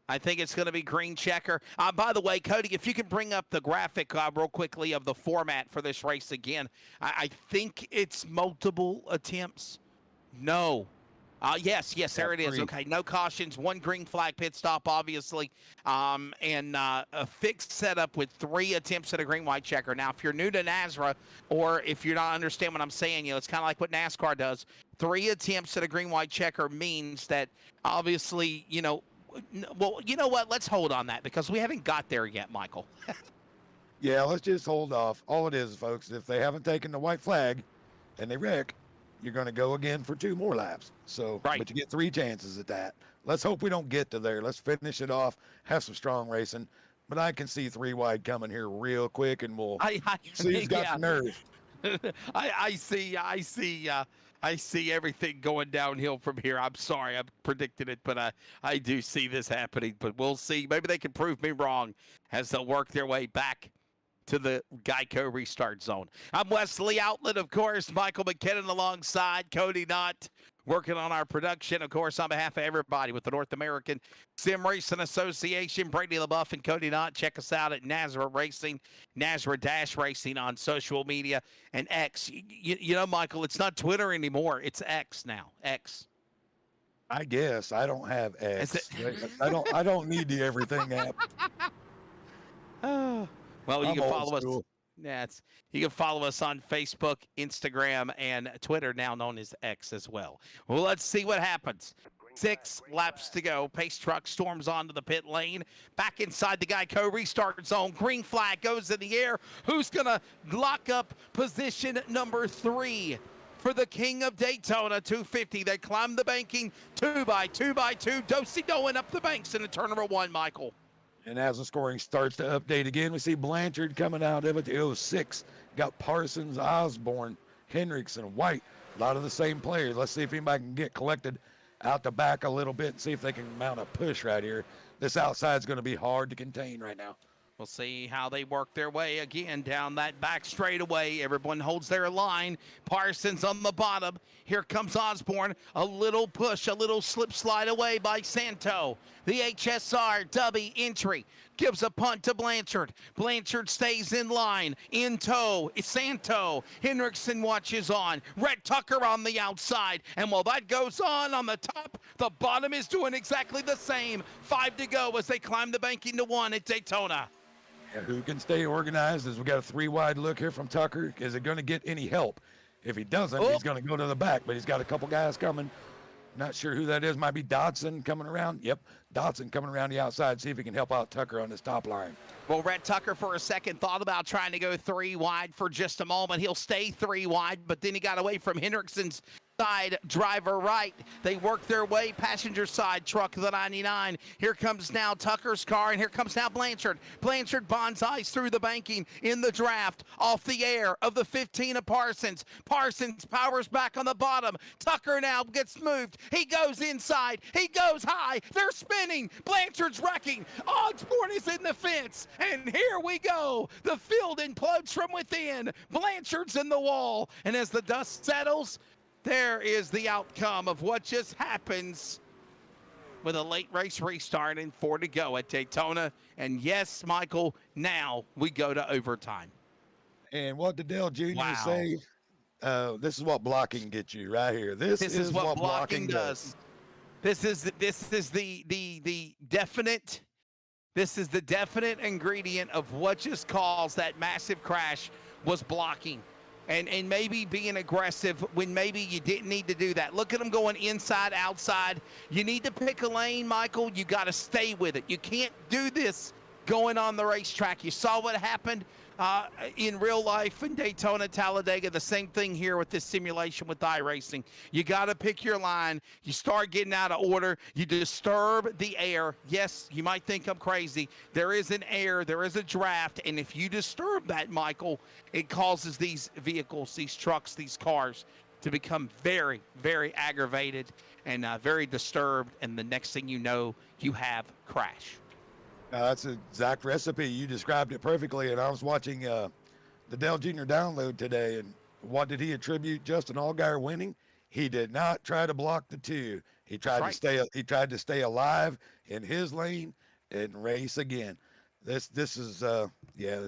I think it's going to be green checker. By the way, Cody, if you could bring up the graphic real quickly of the format for this race again. I think it's multiple attempts. No. Yes, there it is. 3. Okay, no cautions, 1 green flag pit stop, obviously, and a fixed setup with 3 attempts at a green-white checker. Now, if you're new to NASRA, or if you're not understand what I'm saying, it's kind of like what NASCAR does. 3 attempts at a green-white checker means that, obviously, well, you know what? Let's hold on that because we haven't got there yet, Michael. Yeah, let's just hold off. All it is, folks, if they haven't taken the white flag and they wreck, you're going to go again for 2 more laps. So, right. But you get 3 chances at that. Let's hope we don't get to there. Let's finish it off, have some strong racing. But I can see 3 wide coming here real quick, and we'll see who's got the nerve. I see everything going downhill from here. I'm sorry, I'm predicting it, but I do see this happening. But we'll see. Maybe they can prove me wrong as they'll work their way back to the Geico restart zone. I'm Wesley Outlet, of course. Michael McKinnon alongside Cody Knott, working on our production, of course, on behalf of everybody with the North American Sim Racing Association. Brady LaBeouf and Cody Knott. Check us out at NASRA Racing, NASRA-Racing on social media and X. You know, Michael, it's not Twitter anymore. It's X now. X. I guess I don't have X. I don't need the everything app. Well, you I'm can follow old us. You can follow us on Facebook, Instagram, and Twitter, now known as X as well. Well, let's see what happens. 6 laps to go. Pace truck storms onto the pit lane. Back inside the Geico restart zone. Green flag goes in the air. Who's going to lock up position number 3? For the King of Daytona 250, they climb the banking 2 by 2 by 2. Dosi-doing up the banks in the turn number 1, Michael. And as the scoring starts to update again, we see Blanchard coming out of it, the 06. Got Parsons, Osborne, Hendrickson, White. A lot of the same players. Let's see if anybody can get collected out the back a little bit and see if they can mount a push right here. This outside is going to be hard to contain right now. We'll see how they work their way again down that back straightaway. Everyone holds their line. Parsons on the bottom. Here comes Osborne. A little push, a little slip slide away by Santo. The HSR Dubby entry gives a punt to Blanchard. Blanchard stays in line. In tow, it's Santo. Hendrickson watches on. Rhett Tucker on the outside. And while that goes on the top, the bottom is doing exactly the same. 5 to go as they climb the banking to 1 at Daytona. And who can stay organized as we got a 3 wide look here from Tucker. Is it going to get any help? If he doesn't, he's going to go to the back, but he's got a couple guys coming. Not sure who that is. Might be Dodson coming around. Yep, Dodson coming around the outside. See if he can help out Tucker on this top line. Well, Rhett Tucker for a second thought about trying to go 3 wide for just a moment. He'll stay 3 wide, but then he got away from Hendrickson's side, driver right. They work their way passenger side, truck the 99. Here comes now Tucker's car, and here comes now Blanchard. Blanchard bonsais through the banking in the draft, off the air of the 15 of Parsons. Parsons powers back on the bottom. Tucker now gets moved. He goes inside. He goes high. They're spinning. Blanchard's wrecking. Osborne is in the fence, and here we go. The field implodes from within. Blanchard's in the wall, and as the dust settles, there is the outcome of what just happens with a late race restart and 4 to go at Daytona. And yes, Michael, now we go to overtime. And what did Dale Jr. Wow. say? This is what blocking gets you right here. This is what blocking does. This is the definite. This is the definite ingredient of what just caused that massive crash was blocking. And maybe being aggressive when maybe you didn't need to do that. Look at them going inside, outside. You need to pick a lane, Michael. You got to stay with it. You can't do this going on the racetrack. You saw what happened in real life in Daytona, Talladega. The same thing here with this simulation with iRacing. You got to pick your line. You start getting out of order. You disturb the air. Yes, you might think I'm crazy. There is an air. There is a draft. And if you disturb that, Michael, it causes these vehicles, these trucks, these cars to become very, very aggravated and very disturbed. And the next thing you know, you have crash. That's the exact recipe. You described it perfectly. And I was watching the Dale Jr. download today, and what did he attribute Justin Allgaier winning? He did not try to block the two. He tried to stay. He tried to stay alive in his lane and race again. This is yeah,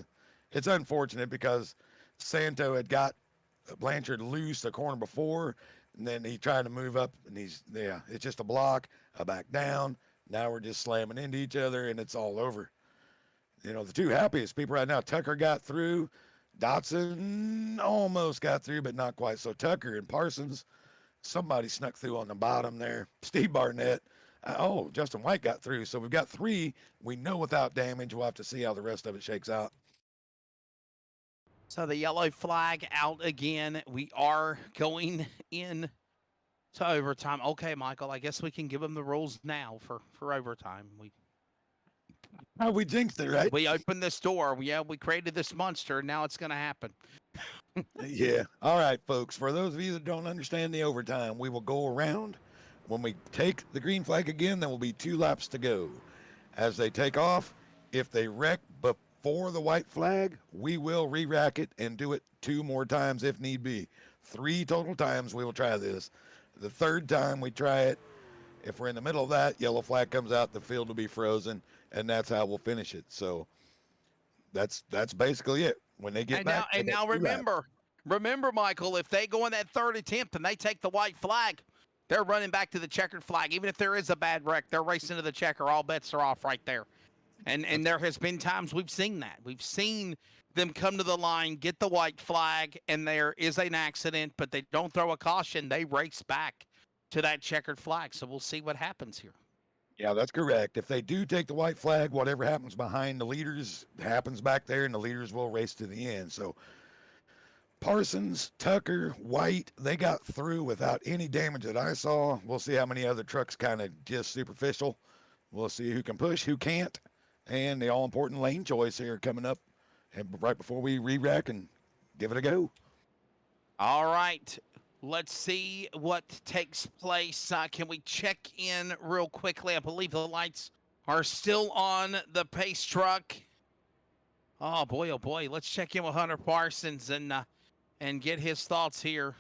it's unfortunate because Santo had got Blanchard loose the corner before, and then he tried to move up, and it's just a block, a back down. Now we're just slamming into each other, and it's all over. You know, the two happiest people right now, Tucker got through. Dotson almost got through, but not quite. So Tucker and Parsons, somebody snuck through on the bottom there. Steve Barnett. Justin White got through. So we've got 3. We know without damage. We'll have to see how the rest of it shakes out. So the yellow flag out again. We are going in to overtime. Okay, Michael, I guess we can give them the rules now for overtime. We jinxed it, right? We opened this door. Yeah, we created this monster. Now it's going to happen. Yeah. All right, folks. For those of you that don't understand the overtime, we will go around. When we take the green flag again, there will be 2 laps to go. As they take off, if they wreck before the white flag, we will re-rack it and do it 2 more times if need be. 3 total times we will try this. The 3rd time we try it, if we're in the middle of that, yellow flag comes out, the field will be frozen, and that's how we'll finish it. So that's basically it. When they get back. Now remember, Michael, if they go in that 3rd attempt and they take the white flag, they're running back to the checkered flag. Even if there is a bad wreck, they're racing to the checker. All bets are off right there. And there has been times we've seen that. We've seen them come to the line, get the white flag, and there is an accident, but they don't throw a caution. They race back to that checkered flag. So we'll see what happens here. Yeah, that's correct. If they do take the white flag, whatever happens behind the leaders happens back there, and the leaders will race to the end. So Parsons, Tucker, White, they got through without any damage that I saw. We'll see how many other trucks kind of just superficial. We'll see who can push, who can't, and the all-important lane choice here coming up and right before we re-rack and give it a go. All right. Let's see what takes place. Can we check in real quickly? I believe the lights are still on the pace truck. Oh boy. Let's check in with Hunter Parsons and get his thoughts here.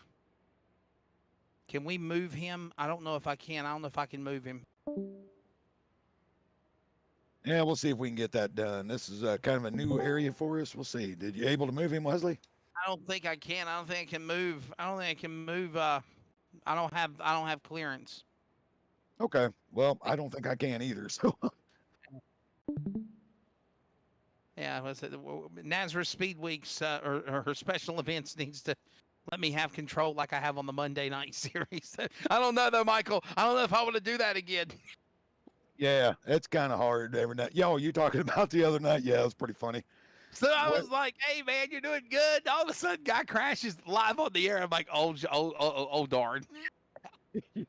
Can we move him? I don't know if I can. I don't know if I can move him. Yeah, we'll see if we can get that done. This is kind of a new area for us. We'll see. Did you able to move him, Wesley? I don't think I can. I don't think I can move. I don't have clearance. Okay. Well, I don't think I can either. So. Yeah, NASRA Speed Weeks or her special events needs to let me have control like I have on the Monday Night Series. I don't know though, Michael. I don't know if I want to do that again. Yeah, it's kind of hard every night. Yo, you talking about the other night? Yeah, it was pretty funny. So I was like, "Hey, man, you're doing good." And all of a sudden, guy crashes live on the air. I'm like, "Oh, darn!"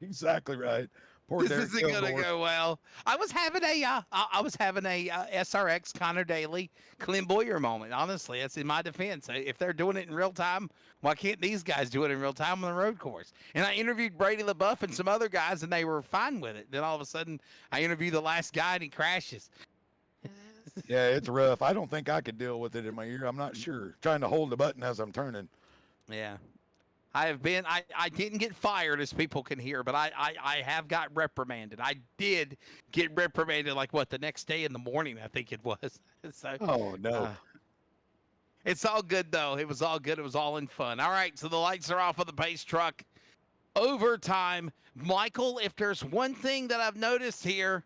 Exactly right. Poor this Derek isn't gonna go well. I was having a SRX Connor Daly, Clint Boyer moment. Honestly, that's in my defense. If they're doing it in real time, why can't these guys do it in real time on the road course? And I interviewed Brady LaBeouf and some other guys, and they were fine with it. Then all of a sudden, I interview the last guy, and he crashes. Yeah, it's rough. I don't think I could deal with it in my ear. I'm not sure. Trying to hold the button as I'm turning. Yeah. I didn't get fired, as people can hear, but I have got reprimanded. I did get reprimanded, like, what, the next day in the morning, I think it was. So, Oh, no. it's all good, though. It was all good. It was all in fun. All right, so the lights are off of the pace truck. Overtime. Michael, if there's one thing that I've noticed here,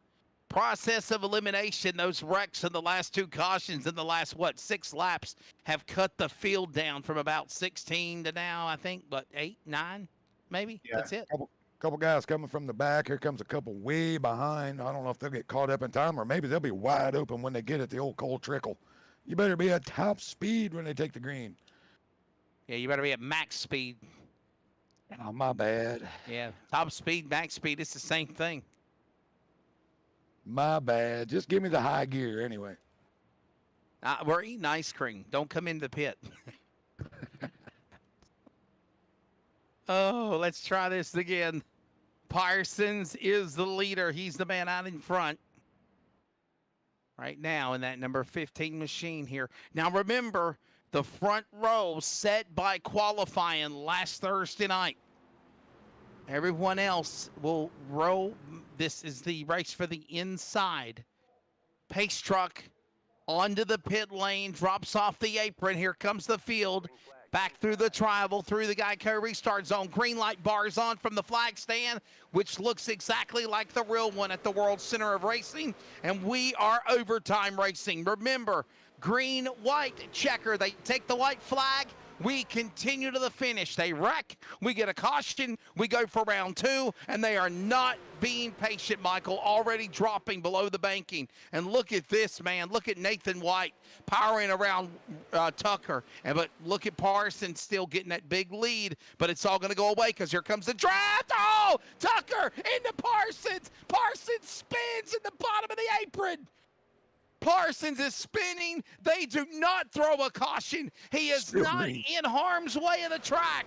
process of elimination, those wrecks in the last two cautions in the last, 6 laps have cut the field down from about 16 to now, I think, 8, 9, maybe? Yeah, That's it. Couple guys coming from the back. Here comes a couple way behind. I don't know if they'll get caught up in time, or maybe they'll be wide open when they get at the old cold trickle. You better be at top speed when they take the green. Yeah, you better be at max speed. Oh, my bad. Yeah, top speed, max speed, it's the same thing. My bad. Just give me the high gear anyway. We're eating ice cream. Don't come in the pit. Oh, let's try this again. Parsons is the leader. He's the man out in front right now in that number 15 machine here. Now, remember, the front row set by qualifying last Thursday night. Everyone else will row. This is the race for the inside. Pace truck onto the pit lane, drops off the apron. Here comes the field. Back through the tribal, through the Geico restart zone. Green light bars on from the flag stand, which looks exactly like the real one at the World Center of Racing. And we are overtime racing. Remember, green, white checker. They take the white flag. We continue to the finish. They wreck. We get a caution. We go for round 2, and they are not being patient, Michael, already dropping below the banking. And look at this, man. Look at Nathan White powering around Tucker. But look at Parsons still getting that big lead. But it's all going to go away because here comes the draft. Oh, Tucker into Parsons. Parsons spins in the bottom of the apron. Parsons is spinning. They do not throw a caution. He is Still not green. in harm's way of the track.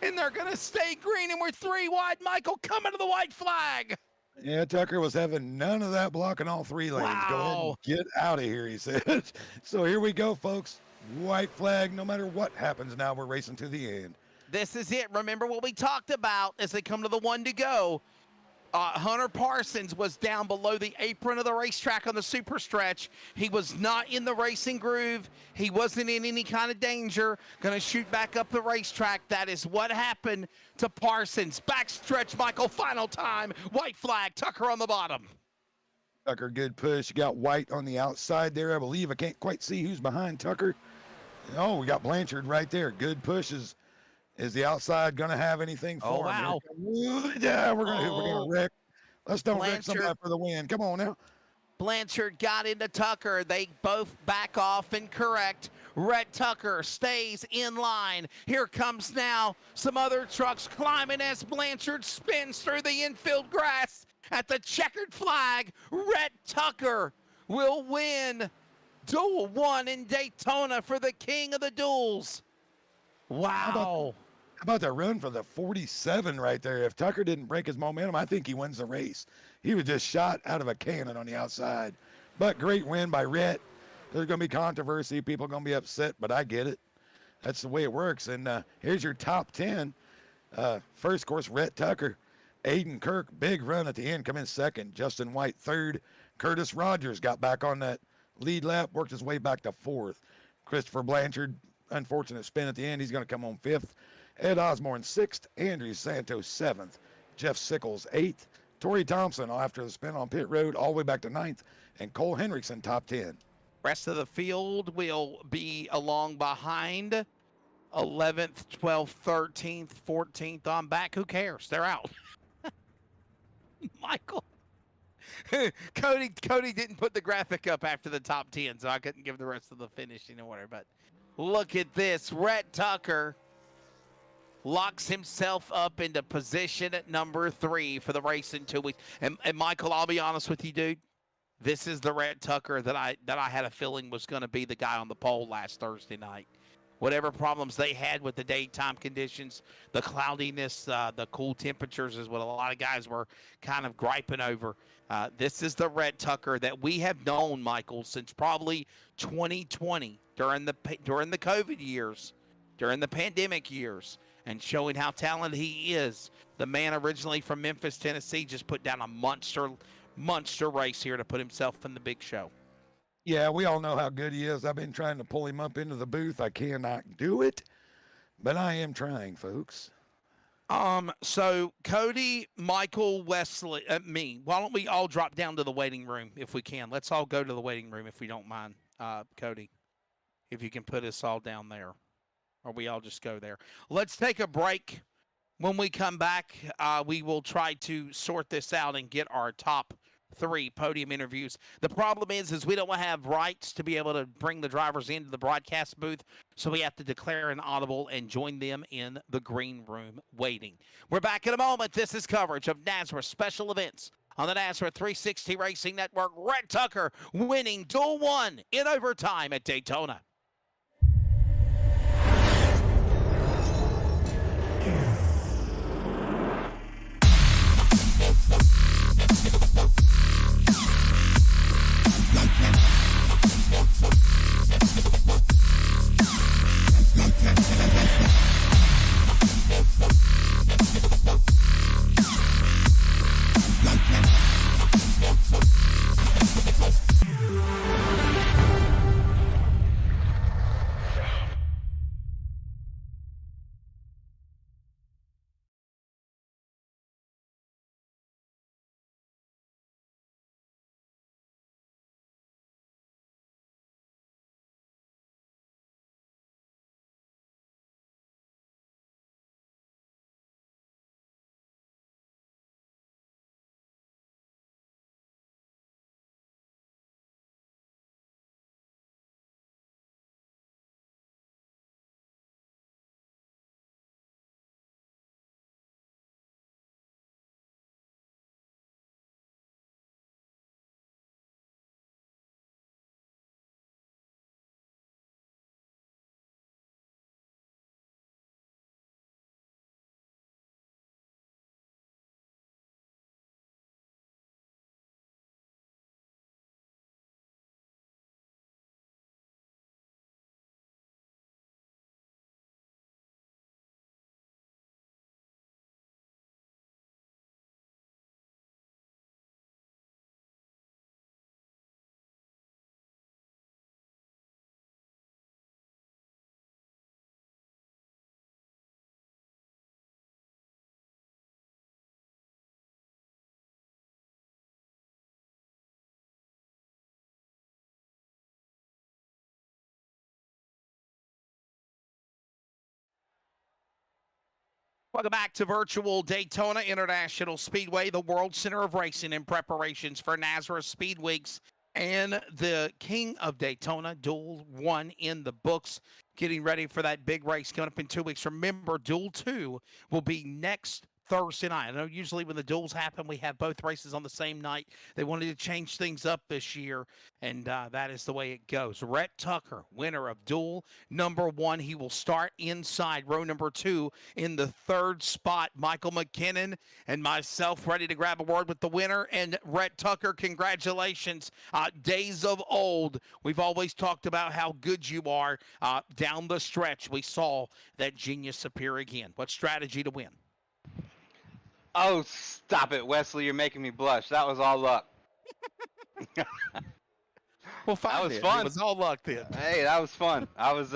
And they're going to stay green, and we're 3 wide. Michael, coming to the white flag. Yeah, Tucker was having none of that blocking all 3 lanes. Wow. Go ahead and get out of here, he said. So here we go, folks. White flag, no matter what happens now, we're racing to the end. This is it. Remember what we talked about as they come to the 1 to go. Hunter Parsons was down below the apron of the racetrack on the super stretch. He was not in the racing groove. He wasn't in any kind of danger. Going to shoot back up the racetrack. That is what happened to Parsons. Backstretch, Michael, final time. White flag, Tucker on the bottom. Tucker, good push. You got White on the outside there, I believe. I can't quite see who's behind Tucker. Oh, we got Blanchard right there. Good pushes. Is the outside going to have anything for him? Wow. Yeah, we're going to wreck. Let's don't wreck Blanchard. somebody for the win. Come on now. Blanchard got into Tucker. They both back off and correct. Rhett Tucker stays in line. Here comes now some other trucks climbing as Blanchard spins through the infield grass at the checkered flag. Rhett Tucker will win Duel 1 in Daytona for the king of the duels. Wow. How about that run for the 47 right there? If Tucker didn't break his momentum, I think he wins the race. He was just shot out of a cannon on the outside. But great win by Rhett. There's going to be controversy. People are going to be upset, but I get it. That's the way it works. And here's your top 10. First, of course, Rhett Tucker. Aiden Kirk, big run at the end, come in second. Justin White, third. Curtis Rogers got back on that lead lap, worked his way back to fourth. Christopher Blanchard, unfortunate spin at the end. He's going to come home fifth. Ed Osborne, sixth. Andrew Santos, seventh. Jeff Sickles, eighth. Torrey Thompson, after the spin on pit road, all the way back to ninth. And Cole Hendrickson, top 10. Rest of the field will be along behind 11th, 12th, 13th, 14th on back. Who cares? They're out. Michael. Cody didn't put the graphic up after the top 10, so I couldn't give the rest of the finishing order. But look at this. Rhett Tucker locks himself up into position at number 3 for the race in 2 weeks. And Michael, I'll be honest with you, dude. This is the Rhett Tucker that I had a feeling was going to be the guy on the pole last Thursday night. Whatever problems they had with the daytime conditions, the cloudiness, the cool temperatures is what a lot of guys were kind of griping over. This is the Rhett Tucker that we have known, Michael, since probably 2020 during the COVID years, during the pandemic years. and showing how talented he is. The man originally from Memphis, Tennessee, just put down a monster race here to put himself in the big show. Yeah, we all know how good he is. I've been trying to pull him up into the booth. I cannot do it, but I am trying, folks. So Cody, Michael, Wesley, me. Why don't we all drop down to the waiting room if we can? Let's all go to the waiting room if we don't mind. Cody, if you can put us all down there, or we all just go there. Let's take a break. When we come back, we will try to sort this out and get our top 3 podium interviews. The problem is we don't have rights to be able to bring the drivers into the broadcast booth, so we have to declare an audible and join them in the green room waiting. We're back in a moment. This is coverage of NASRA special events on the NASRA 360 Racing Network. Rhett Tucker winning Duel 1 in overtime at Daytona. Welcome back to virtual Daytona International Speedway, the World Center of Racing, in preparations for NASRA Speed Weeks and the King of Daytona, Duel 1 in the books, getting ready for that big race coming up in 2 weeks. Remember, Duel 2 will be next Thursday night. I know usually when the duels happen, we have both races on the same night. They wanted to change things up this year, and that is the way it goes. Rhett Tucker, winner of Duel number 1. He will start inside row number 2 in the 3rd spot. Michael McKinnon and myself ready to grab a word with the winner. And Rhett Tucker, congratulations. Days of old, we've always talked about how good you are. Down the stretch, we saw that genius appear again. What strategy to win? Oh, stop it, Wesley. You're making me blush. That was all luck. Well, fine. That was then. fun. It was all luck then. Hey, that was fun. I was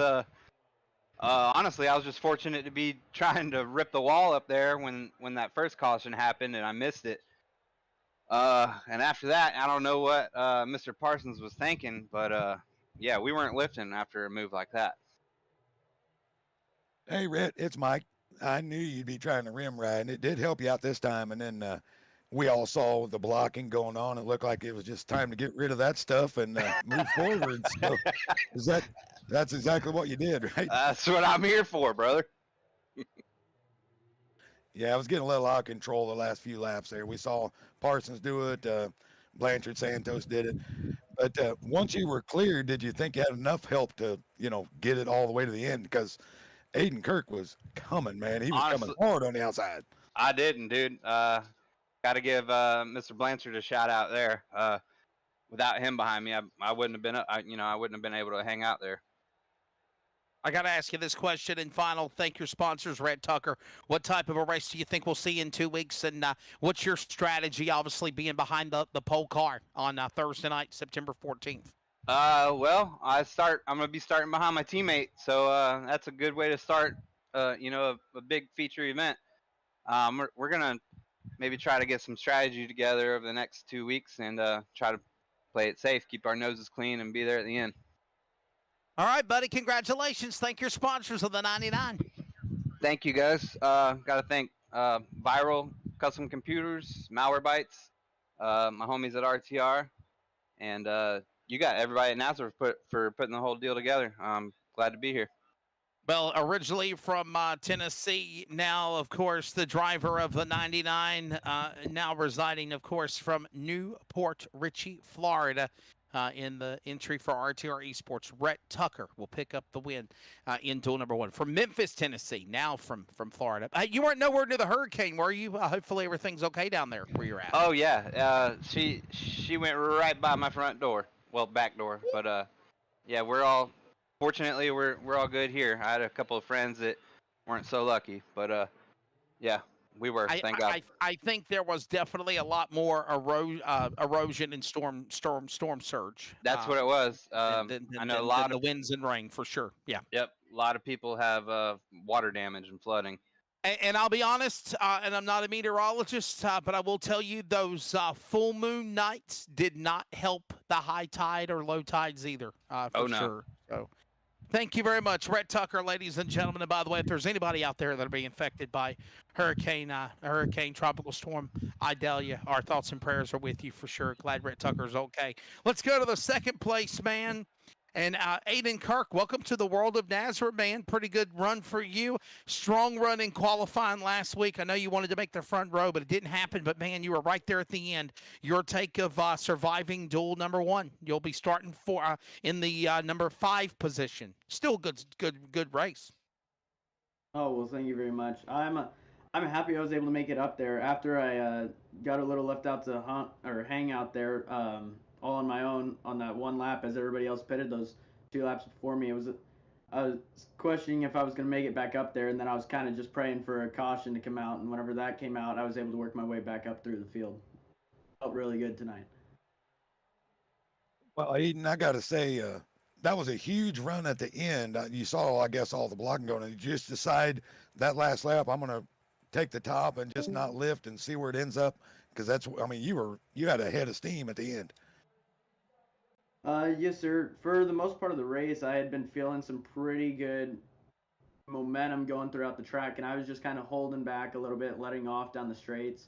honestly, I was just fortunate to be trying to rip the wall up there when that first caution happened and I missed it. And after that, I don't know what Mr. Parsons was thinking, but yeah, we weren't lifting after a move like that. Hey, Rhett, it's Mike. I knew you'd be trying to rim ride, and it did help you out this time. And then we all saw the blocking going on. It looked like it was just time to get rid of that stuff and move forward. So that's exactly what you did, right? That's what I'm here for, brother. Yeah, I was getting a little out of control the last few laps there. We saw Parsons do it. Blanchard Santos did it. But once you were cleared, did you think you had enough help to, get it all the way to the end? Because Aiden Kirk was coming, man. He was Honestly, coming hard on the outside. I didn't, dude. Got to give Mr. Blanchard a shout out there. Without him behind me, I wouldn't have been, I wouldn't have been able to hang out there. I got to ask you this question and final. Thank your sponsors, Red Tucker. What type of a race do you think we'll see in 2 weeks? And what's your strategy, obviously, being behind the pole car on Thursday night, September 14th? Well, I'm gonna be starting behind my teammate, so that's a good way to start. A big feature event. We're gonna maybe try to get some strategy together over the next 2 weeks and try to play it safe, keep our noses clean, and be there at the end. All right, buddy. Congratulations. Thank your sponsors of the 99. Thank you, guys. Got to thank Viral Custom Computers, Malwarebytes, my homies at RTR, and you got everybody at NASRA for putting the whole deal together. I'm glad to be here. Well, originally from Tennessee, now, of course, the driver of the 99, now residing, of course, from Newport Richey, Florida. In the entry for RTR Esports, Rhett Tucker will pick up the win in duel number 1. From Memphis, Tennessee, now from Florida. You weren't nowhere near the hurricane, were you? Hopefully everything's okay down there where you're at. Oh yeah, she went right by my front door, well, back door. But yeah, fortunately we're all good here. I had a couple of friends that weren't so lucky, but yeah, we were. Thank God. I think there was definitely a lot more erosion and storm surge. That's what it was. Than I know a lot of of the winds and rain for sure. Yeah. Yep, a lot of people have water damage and flooding. And I'll be honest, and I'm not a meteorologist, but I will tell you those full moon nights did not help the high tide or low tides either, for sure. So thank you very much, Rhett Tucker, ladies and gentlemen. And by the way, if there's anybody out there that'll be infected by Hurricane Tropical Storm Idalia, our thoughts and prayers are with you for sure. Glad Rhett Tucker's okay. Let's go to the second place, man. And Aiden Kirk, welcome to the world of NASRA, man. Pretty good run for you. Strong run in qualifying last week. I know you wanted to make the front row, but it didn't happen. But, man, you were right there at the end. Your take of surviving duel number 1. You'll be starting in the number 5 position. Still good race. Oh, well, thank you very much. I'm happy I was able to make it up there after I got a little left out to hang out there. All on my own on that one lap as everybody else pitted those 2 laps before me. I was questioning if I was going to make it back up there, and then I was kind of just praying for a caution to come out, and whenever that came out, I was able to work my way back up through the field. Felt really good tonight. Well, Eden, I got to say, that was a huge run at the end. You saw, I guess, all the blocking going on. You just decide that last lap, I'm going to take the top and just not lift and see where it ends up, because you had a head of steam at the end. Yes, sir. For the most part of the race, I had been feeling some pretty good momentum going throughout the track, and I was just kind of holding back a little bit, letting off down the straights.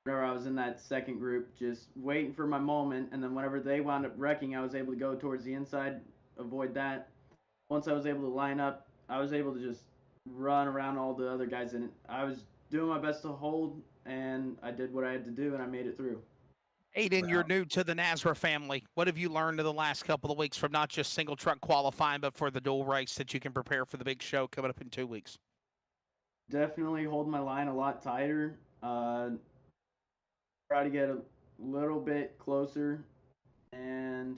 Whenever I was in that second group, just waiting for my moment, and then whenever they wound up wrecking, I was able to go towards the inside, avoid that. Once I was able to line up, I was able to just run around all the other guys, and I was doing my best to hold, and I did what I had to do, and I made it through. Aiden, you're new to the NASRA family. What have you learned in the last couple of weeks from not just single truck qualifying, but for the dual race that you can prepare for the big show coming up in 2 weeks? Definitely hold my line a lot tighter. Try to get a little bit closer, and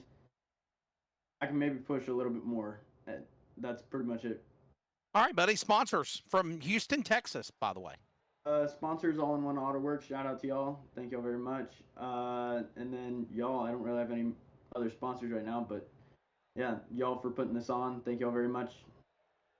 I can maybe push a little bit more. That's pretty much it. All right, buddy. Sponsors from Houston, Texas, by the way. Sponsors All in One Auto Works. Shout out to y'all. Thank y'all very much. And then y'all, I don't really have any other sponsors right now, but yeah, y'all for putting this on. Thank y'all very much.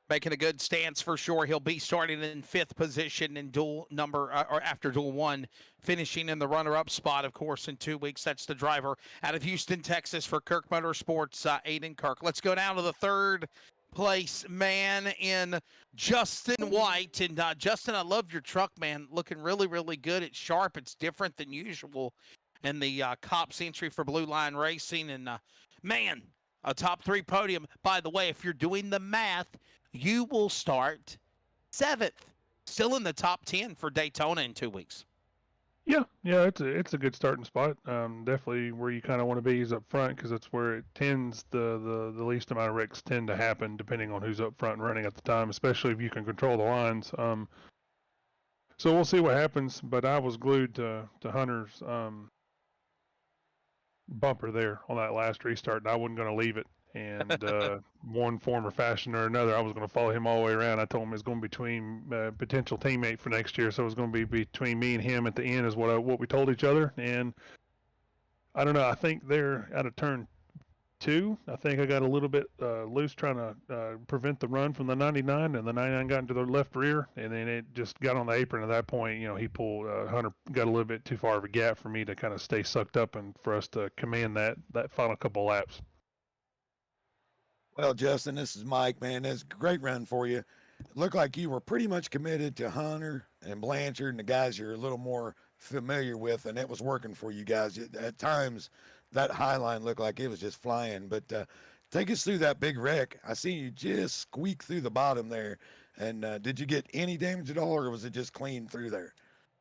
Making a good stance for sure. He'll be starting in 5th position in duel number, or after duel 1, finishing in the runner-up spot, of course, in 2 weeks. That's the driver out of Houston, Texas for Kirk Motorsports, Aiden Kirk. Let's go down to the 3rd place man in Justin White. And Justin, I love your truck, man. Looking really, really good. It's sharp. It's different than usual in the Cops entry for Blue Line Racing. And man, a top 3 podium. By the way, if you're doing the math, you will start 7th, still in the top 10 for Daytona in 2 weeks. Yeah, it's a good starting spot. Definitely where you kind of want to be is up front, because that's where it tends the least amount of wrecks tend to happen, depending on who's up front and running at the time, especially if you can control the lines. So we'll see what happens. But I was glued to Hunter's bumper there on that last restart, and I wasn't going to leave it. And one form or fashion or another, I was going to follow him all the way around. I told him it's going to be between potential teammate for next year, so it was going to be between me and him at the end, is what we told each other. And I don't know. I think they're out of turn 2. I think I got a little bit loose trying to prevent the run from the 99, and the 99 got into the left rear, and then it just got on the apron. At that point, he pulled Hunter got a little bit too far of a gap for me to kind of stay sucked up and for us to command that final couple laps. Well, Justin, this is Mike, man. That's a great run for you. It looked like you were pretty much committed to Hunter and Blanchard and the guys you're a little more familiar with, and it was working for you guys. At times, that high line looked like it was just flying. But take us through that big wreck. I seen you just squeak through the bottom there. And did you get any damage at all, or was it just clean through there?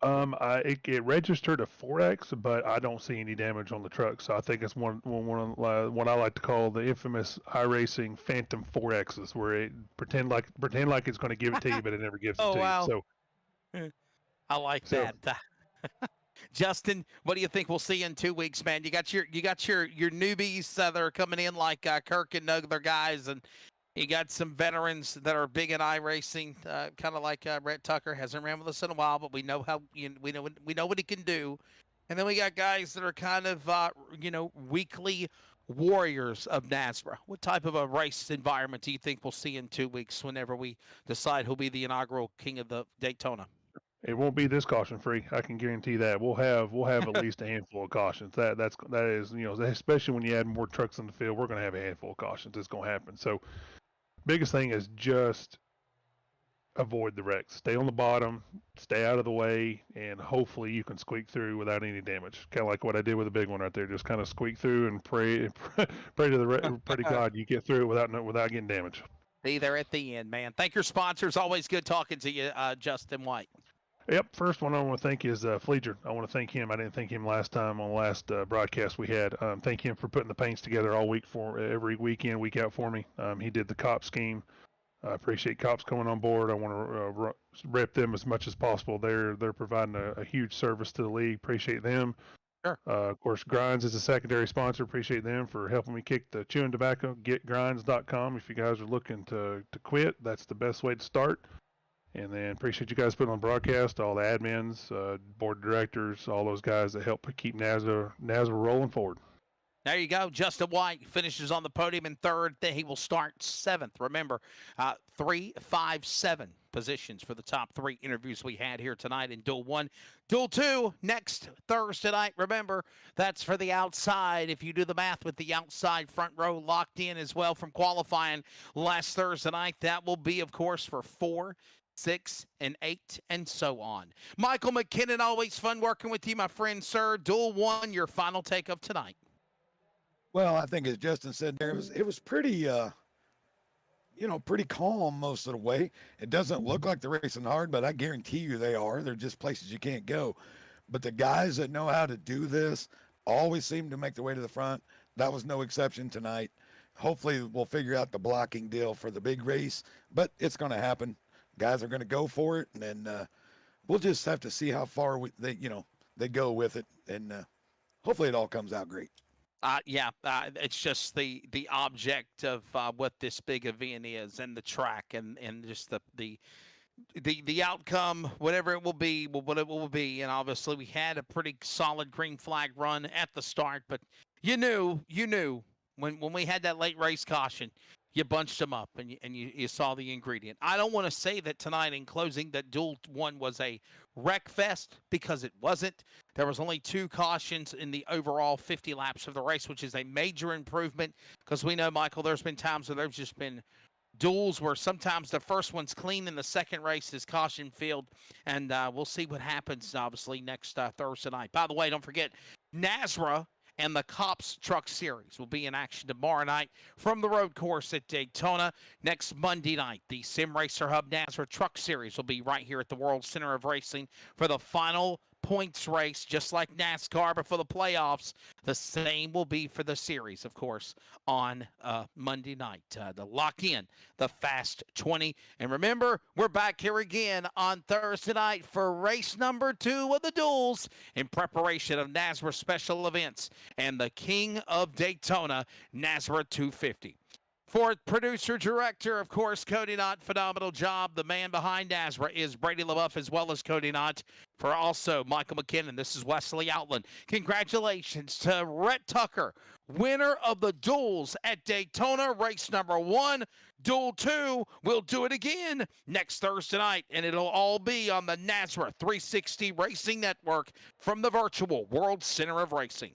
It registered a 4X, but I don't see any damage on the truck. So I think it's one what I like to call the infamous iRacing Phantom 4Xs, where it pretend like it's going to give it to you, but it never gives it to wow. you. So I like that. Justin, what do you think we'll see in 2 weeks, man? You got your newbies that are coming in like Kirk and other guys, and you got some veterans that are big in iRacing, kind of like Rhett Tucker. Hasn't ran with us in a while, but we know we know what he can do. And then we got guys that are kind of weekly warriors of NASRA. What type of a race environment do you think we'll see in 2 weeks whenever we decide who'll be the inaugural king of the Daytona? It won't be this caution free. I can guarantee that. We'll have at least a handful of cautions. That is especially when you add more trucks in the field, we're going to have a handful of cautions. It's going to happen. So biggest thing is just avoid the wrecks. Stay on the bottom, stay out of the way, and hopefully you can squeak through without any damage. Kind of like what I did with the big one right there. Just kind of squeak through and pray to God you get through it without getting damage. Be there at the end, man. Thank your sponsors. Always good talking to you, Justin White. Yep. First one I want to thank is Fleeger. I want to thank him. I didn't thank him last time on the last broadcast we had. Thank him for putting the paints together all week every weekend, week out for me. He did the cop scheme. I appreciate cops coming on board. I want to rep them as much as possible. They're providing a huge service to the league. Appreciate them. Sure. Of course, Grinds is a secondary sponsor. Appreciate them for helping me kick the chewing tobacco. GetGrinds.com. If you guys are looking to quit, that's the best way to start. And then appreciate you guys putting on broadcast, all the admins, board of directors, all those guys that help keep NASRA rolling forward. There you go. Justin White finishes on the podium in third. Then he will start 7th. Remember, 3, 5, 7 positions for the top 3 interviews we had here tonight in Duel 1. Duel 2 next Thursday night. Remember, that's for the outside. If you do the math with the outside front row locked in as well from qualifying last Thursday night, that will be, of course, for 4, 6, and 8, and so on. Michael McKinnon, always fun working with you, my friend, sir. Duel 1, your final take of tonight. Well, I think as Justin said there, it was pretty, pretty calm most of the way. It doesn't look like they're racing hard, but I guarantee you they are. They're just places you can't go. But the guys that know how to do this always seem to make their way to the front. That was no exception tonight. Hopefully we'll figure out the blocking deal for the big race, but it's going to happen. Guys are going to go for it, and then we'll just have to see how far they go with it, and hopefully it all comes out great. It's just the object of what this big event is, and the track, and just the outcome, whatever it will be, what it will be. And obviously we had a pretty solid green flag run at the start, but you knew when we had that late race caution, you bunched them up and you saw the ingredient. I don't want to say that tonight in closing that Duel 1 was a wreck fest, because it wasn't. There was only 2 cautions in the overall 50 laps of the race, which is a major improvement, because we know, Michael, there's been times where there's just been duels where sometimes the first one's clean and the second race is caution filled, and we'll see what happens, obviously, next Thursday night. By the way, don't forget, NASRA and the Cops Truck Series will be in action tomorrow night from the road course at Daytona. Next Monday night, the Sim Racer Hub NASRA Truck Series will be right here at the World Center of Racing for the final points race, just like NASCAR, but for the playoffs. The same will be for the series, of course, on Monday night. The lock in the Fast 20. And remember, we're back here again on Thursday night for race number 2 of the duels in preparation of NASRA special events and the King of Daytona, NASRA 250. For producer director, of course, Cody Knott, phenomenal job. The man behind NASRA is Brady LaBeouf as well as Cody Knott. For also Michael McKinnon, this is Wesley Outland. Congratulations to Rhett Tucker, winner of the duels at Daytona, race number 1. Duel 2, we'll do it again next Thursday night, and it'll all be on the NASRA 360 Racing Network from the virtual World Center of Racing.